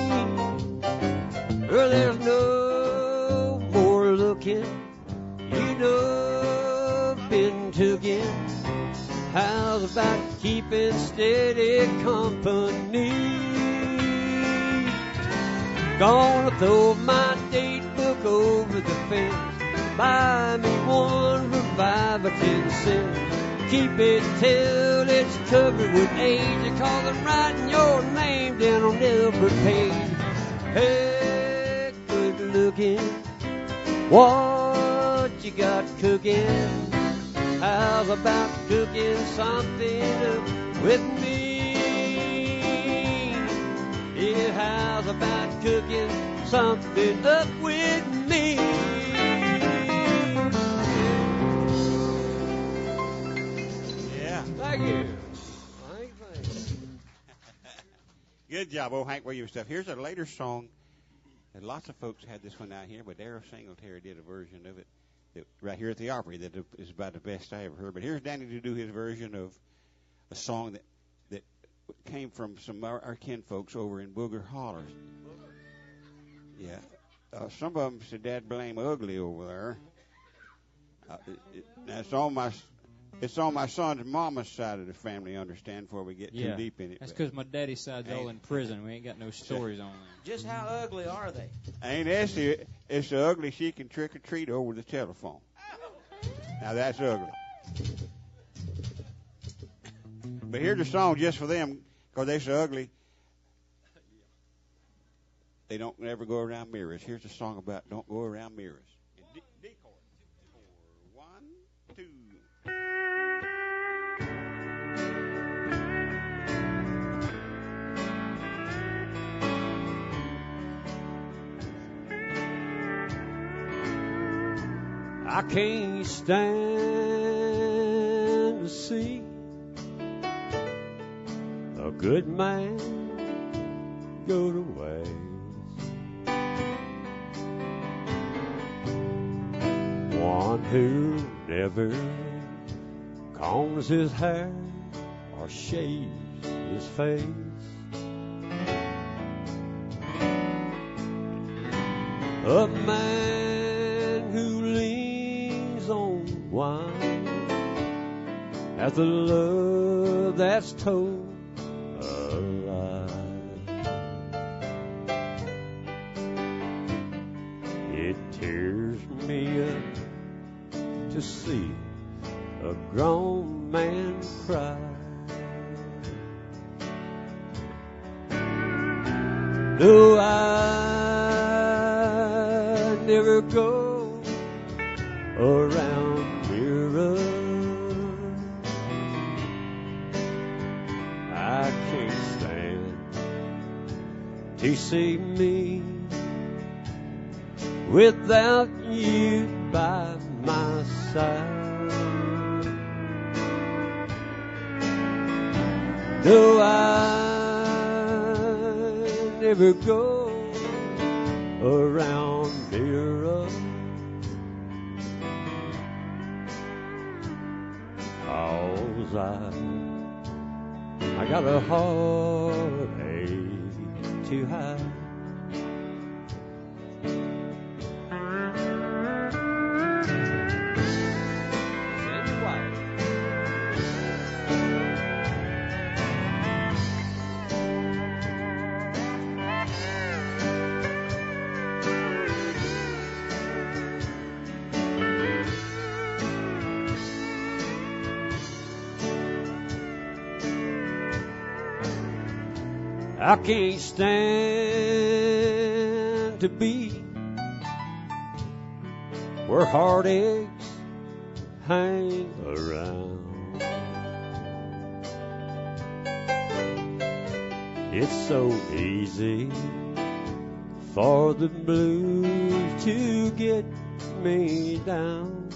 G: Well, there's no more looking, you know, been tookin'. How's about keeping steady company? Gonna throw my date book over the fence. Buy me one for 5 or 10 cents. Keep it till it's covered with age. Because I'm writing your name down on every page. Hey, good looking, what you got cooking? How's about cooking something up with me? Yeah, how's about cooking something up with me?
D: Yeah.
G: Thank you. Thank you.
D: Good job, old Hank Williams stuff. Here's a later song. And lots of folks had this one out here, but Darrell Singletary did a version of it right here at the Opry that is about the best I ever heard. But here's Danny to do his version of a song that came from some of our kin folks over in Booger Hollers. Yeah. Some of them said, Dad, blame Ugly over there. It's on my son's mama's side of the family, understand, before we get too deep in it.
A: That's because my daddy's side's all in prison. We ain't got no stories on them.
E: Just how ugly are they?
D: Ain't Essie, it's so ugly she can trick or treat over the telephone. Now that's ugly. But here's a song just for them, because they're so ugly. They don't never go around mirrors. Here's a song about don't go around mirrors. D chord. 4, 1, 2.
G: I can't stand to see a good man go to waste. One who never combs his hair or shaves his face. A man who leans on wine has a love that's told a lie. It tears me up to see a grown man cry. No, I never go around mirrors. I can't stand to see me without you by my side. No, I never go around mirrors. 'Cause I got a heartache to hide. I can't stand to be where heartaches hang around. It's so easy for the blues to get me down.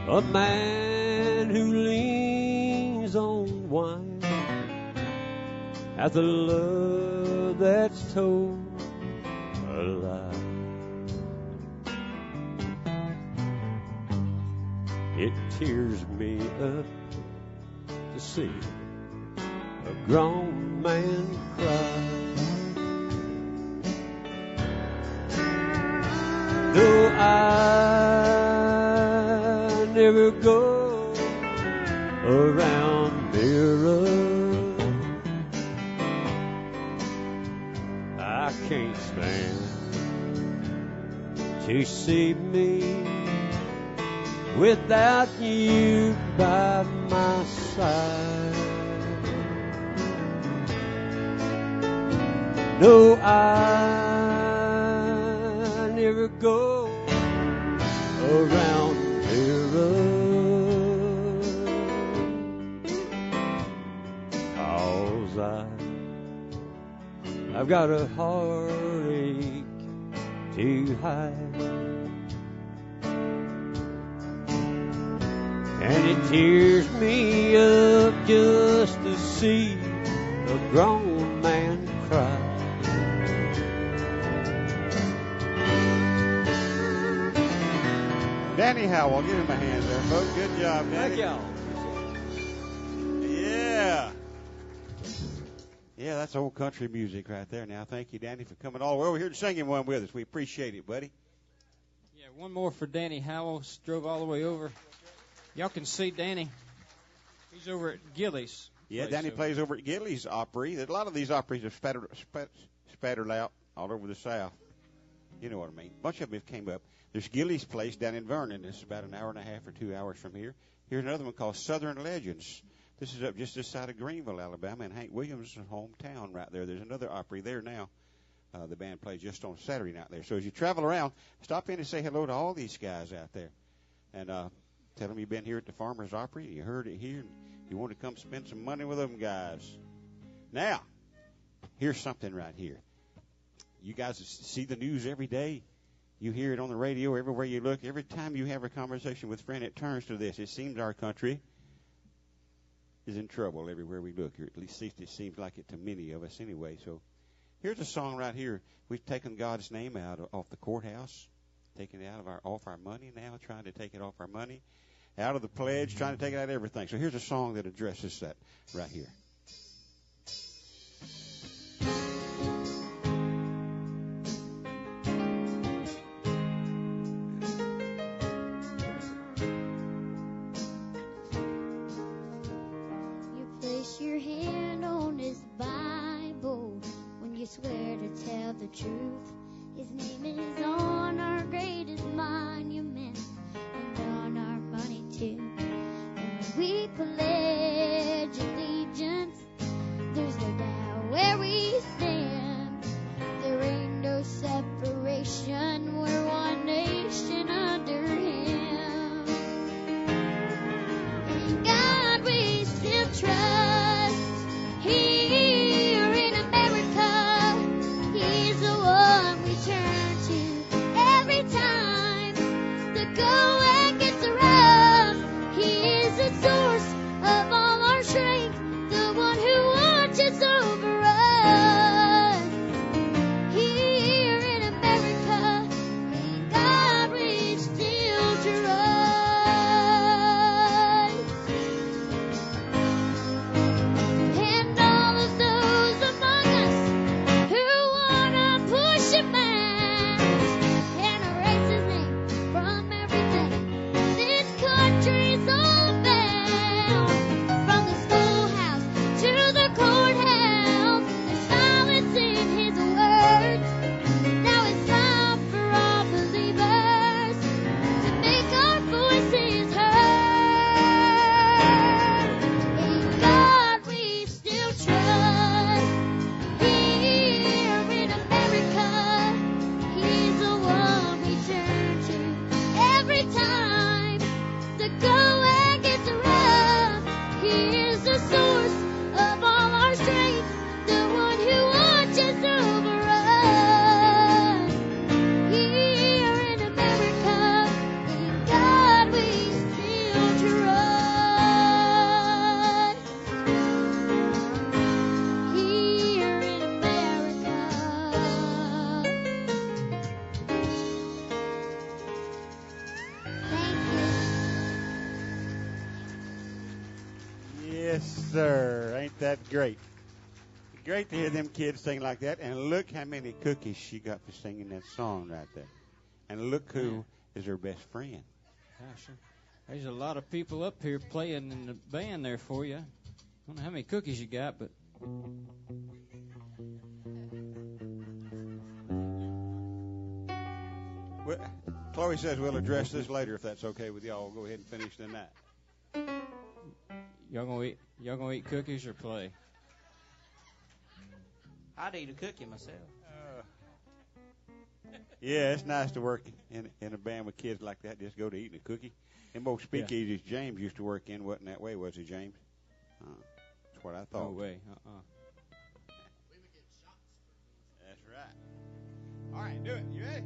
G: A man who leans on wine has a love that's told a lie. It tears me up to see a grown man cry. No, I never go around mirrors. I can't stand to see me without you by my side. No, I never go around mirrors. 'Cause I've got a heartache to hide. And it tears me up just to see a grown man cry.
D: Danny Howell, give him a hand there, folks. Good job, Danny.
G: Thank y'all.
D: Yeah. Yeah, that's old country music right there now. Thank you, Danny, for coming all the way over here and singing one with us. We appreciate it, buddy.
A: Yeah, one more for Danny Howell. Drove all the way over. Y'all can see Danny. He's over at Gillies.
D: Yeah, Danny plays over at Gillies Opry. A lot of these Opries are spattered out all over the South. You know what I mean. A bunch of them came up. There's Gilly's Place down in Vernon. It's about an hour and a half or 2 hours from here. Here's another one called Southern Legends. This is up just this side of Greenville, Alabama, and Hank Williams' hometown right there. There's another Opry there now. The band plays just on Saturday night there. So as you travel around, stop in and say hello to all these guys out there. And tell them you've been here at the Farmers Opry, and you heard it here, and you want to come spend some money with them guys. Now, here's something right here. You guys see the news every day. You hear it on the radio everywhere you look. Every time you have a conversation with a friend, it turns to this. It seems our country is in trouble everywhere we look. Or at least it seems like it to many of us anyway. So here's a song right here. We've taken God's name off the courthouse, taken it off our money now, trying to take it off our money, out of the pledge, trying to take it out of everything. So here's a song that addresses that right here.
C: Your hand on his Bible when you swear to tell the truth. His name is on our greatest monument and on our money too. When we pledge allegiance, there's no doubt where we stand. There ain't no separation, we're one nation under him. In God we still trust. Here in America, he's the one we turn to every time the going gets rough. He is the source of all our strength, the one who watches over us. Here in America, in God we still trust.
D: Sir, ain't that great? Great to hear them kids sing like that. And look how many cookies she got for singing that song right there. And look who is her best friend.
A: Gosh, there's a lot of people up here playing in the band there for you. I don't know how many cookies you got, but...
D: Well, Chloe says we'll address this later if that's okay with y'all. We'll go ahead and finish the night.
A: Y'all gonna eat cookies or play?
E: I'd eat a cookie myself.
D: Yeah, it's nice to work in a band with kids like that. Just go to eating a cookie. And most speakeasies James used to work in wasn't that way, was he, James? That's what I thought.
A: No way.
D: That's right. All right, do it. You ready?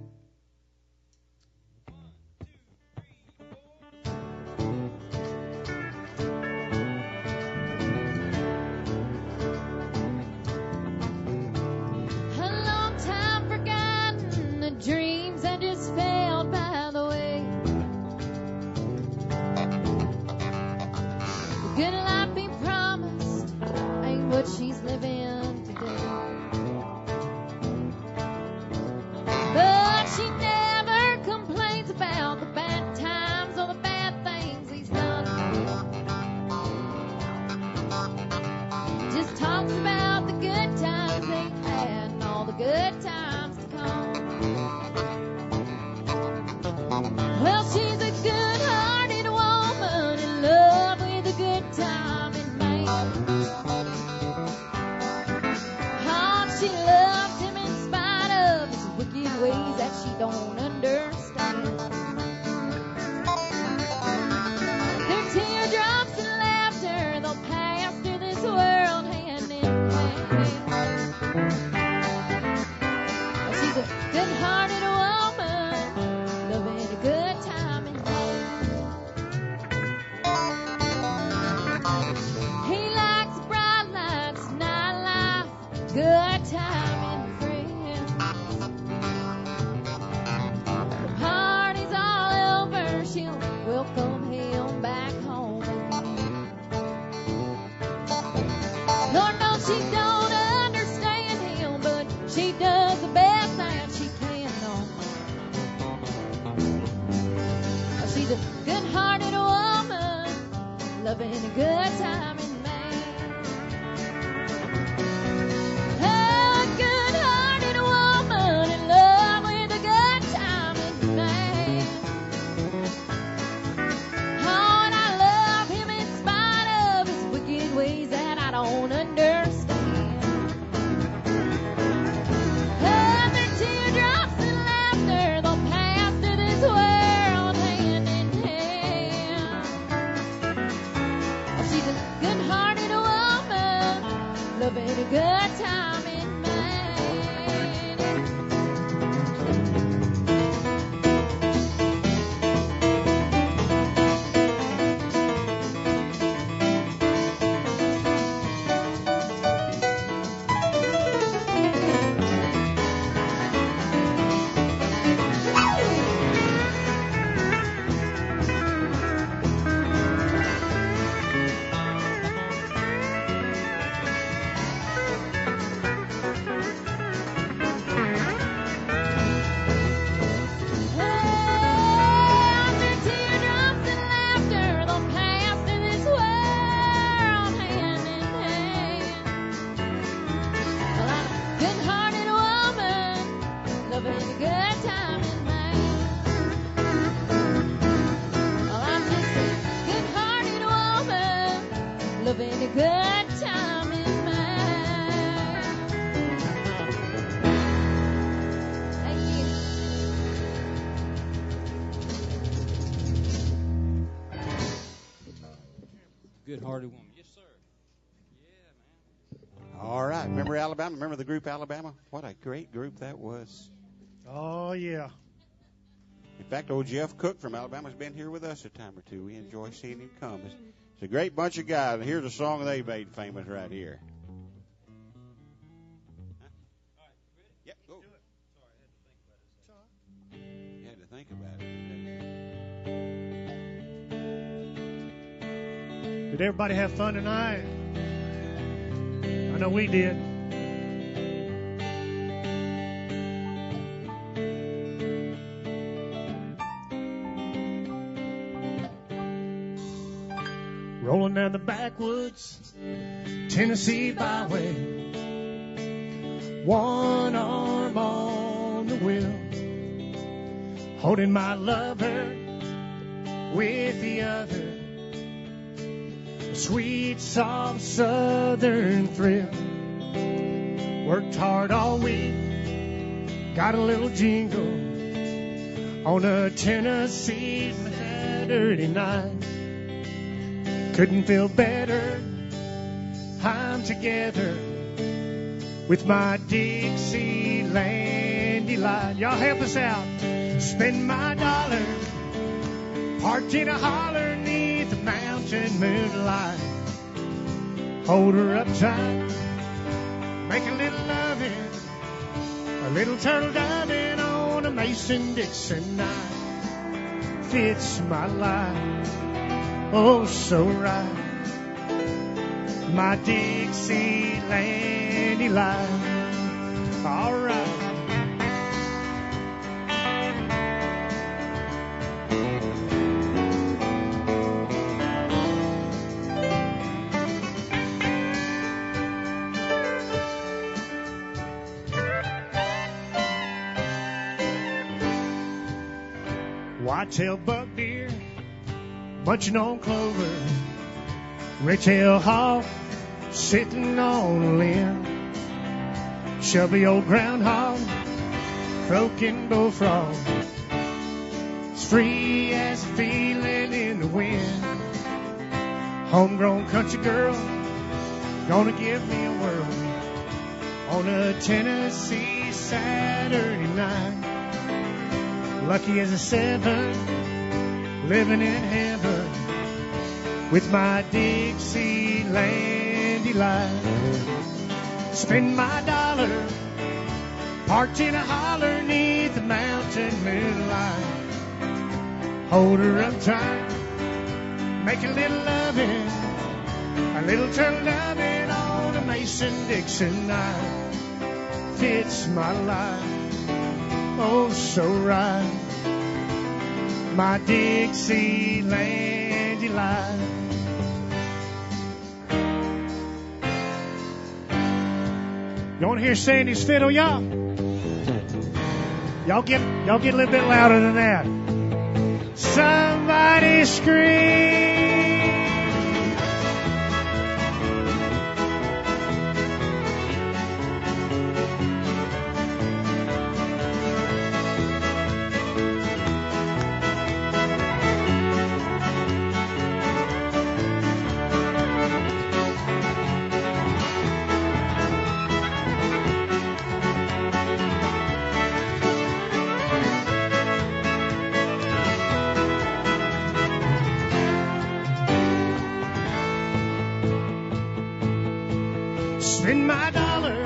H: Dreams that just failed by the way. The good life being promised ain't what she's living today. But she Well, she's a good-hearted woman in love with a good-timing man. Oh, she loves him in spite of his wicked ways that she don't understand. Their teardrops and laughter, they'll pass through this world hand in hand. Oh, she's a good-hearted woman, loving a good time in man. He likes bright lights, nightlife, good time and friends. The party's all over, she'll welcome him back home again. Lord knows she don't understand him, but she does the best that she can. Oh, she's a good-hearted woman, loving a good time in man. Oh, a good-hearted woman in love with a good time in man. Oh, and I love him in spite of his wicked ways that I don't understand. And their teardrops and laughter, they'll pass through this world hand in hand. Oh, she's a good-hearted woman, loving a good time in man. Loving a good time in mind.
A: Good-hearted woman. Yes, sir.
D: All right. Remember Alabama? Remember the group Alabama? What a great group that was.
B: Oh, yeah.
D: In fact, old Jeff Cook from Alabama's been here with us a time or two. We enjoy seeing him come. It's a great bunch of guys. And here's a song they made famous right here. Yep, go. You had to think about it.
B: Did everybody have fun tonight? I know we did. Rolling down the backwoods, Tennessee byway, one arm on the wheel, holding my lover with the other, a sweet, soft southern thrill. Worked hard all week, got a little jingle on a Tennessee Saturday night. Couldn't feel better, I'm together with my Dixieland delight. Y'all help us out. Spend my dollar, parked in a holler neath the mountain moonlight. Hold her up tight, make a little loving, a little turtle diving on a Mason-Dixon night. Fits my life, oh so right, my Dixieland delight. All right. whitetail buck deer, munching on clover, red-tailed hawk sitting on a limb, chubby old groundhog croaking bullfrog, as free as a feeling in the wind. Homegrown country girl, gonna give me a whirl on a Tennessee Saturday night. Lucky as a 7, living in heaven with my Dixieland delight. Spend my dollar parked in a holler 'neath the mountain moonlight. Hold her up tight, make a little loving, a little turtle loving on a Mason-Dixon night. Fits my life, oh so right, my Dixieland delight. You want to hear Sandy's fiddle, y'all? Y'all get a little bit louder than that. Somebody scream. Spend my dollar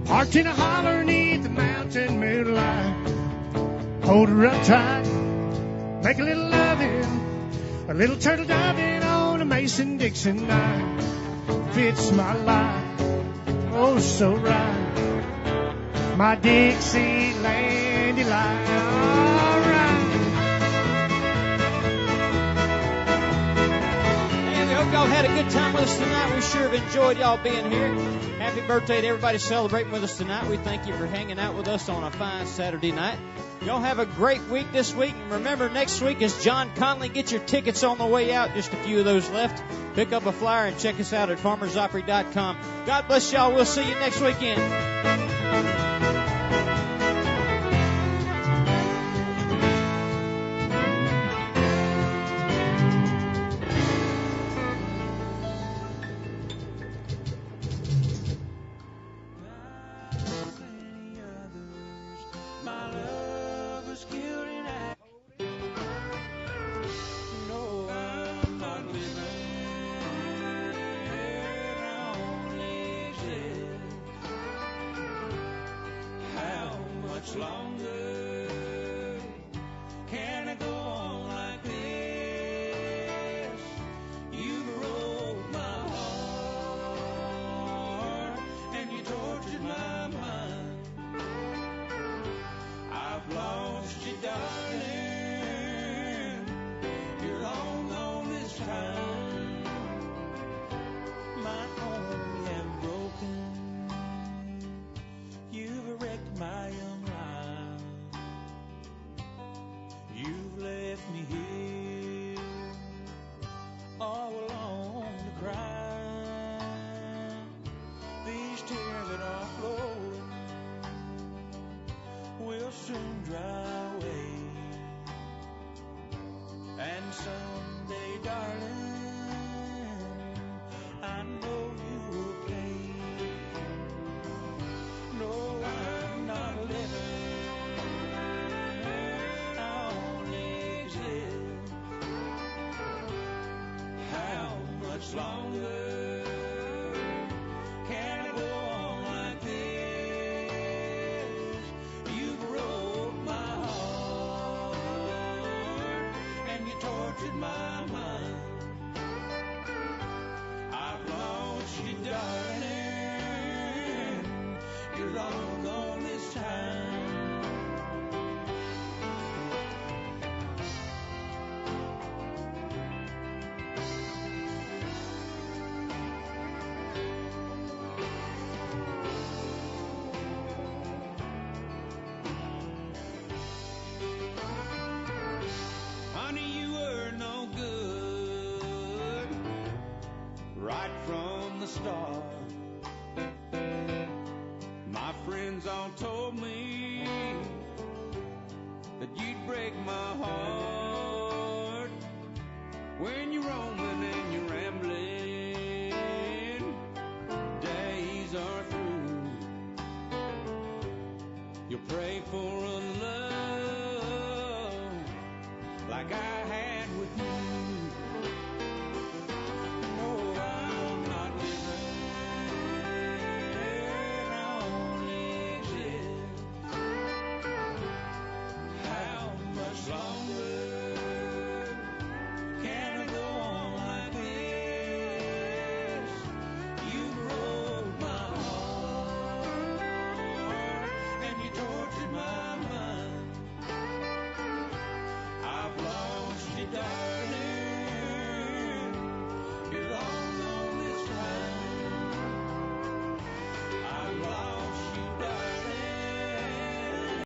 B: parked in a holler 'neath the mountain moonlight. Hold her up tight, make a little loving, a little turtle diving on a Mason-Dixon night. Fits my life, oh so right, my Dixieland delight. All right.
A: Hey, we hope y'all had a good time with us tonight. We sure have enjoyed y'all being here. Happy birthday to everybody celebrating with us tonight. We thank you for hanging out with us on a fine Saturday night. Y'all have a great week this week. And remember, next week is John Conley. Get your tickets on the way out. Just a few of those left. Pick up a flyer and check us out at farmersopry.com. God bless y'all. We'll see you next weekend.
I: all told me that you'd break my heart when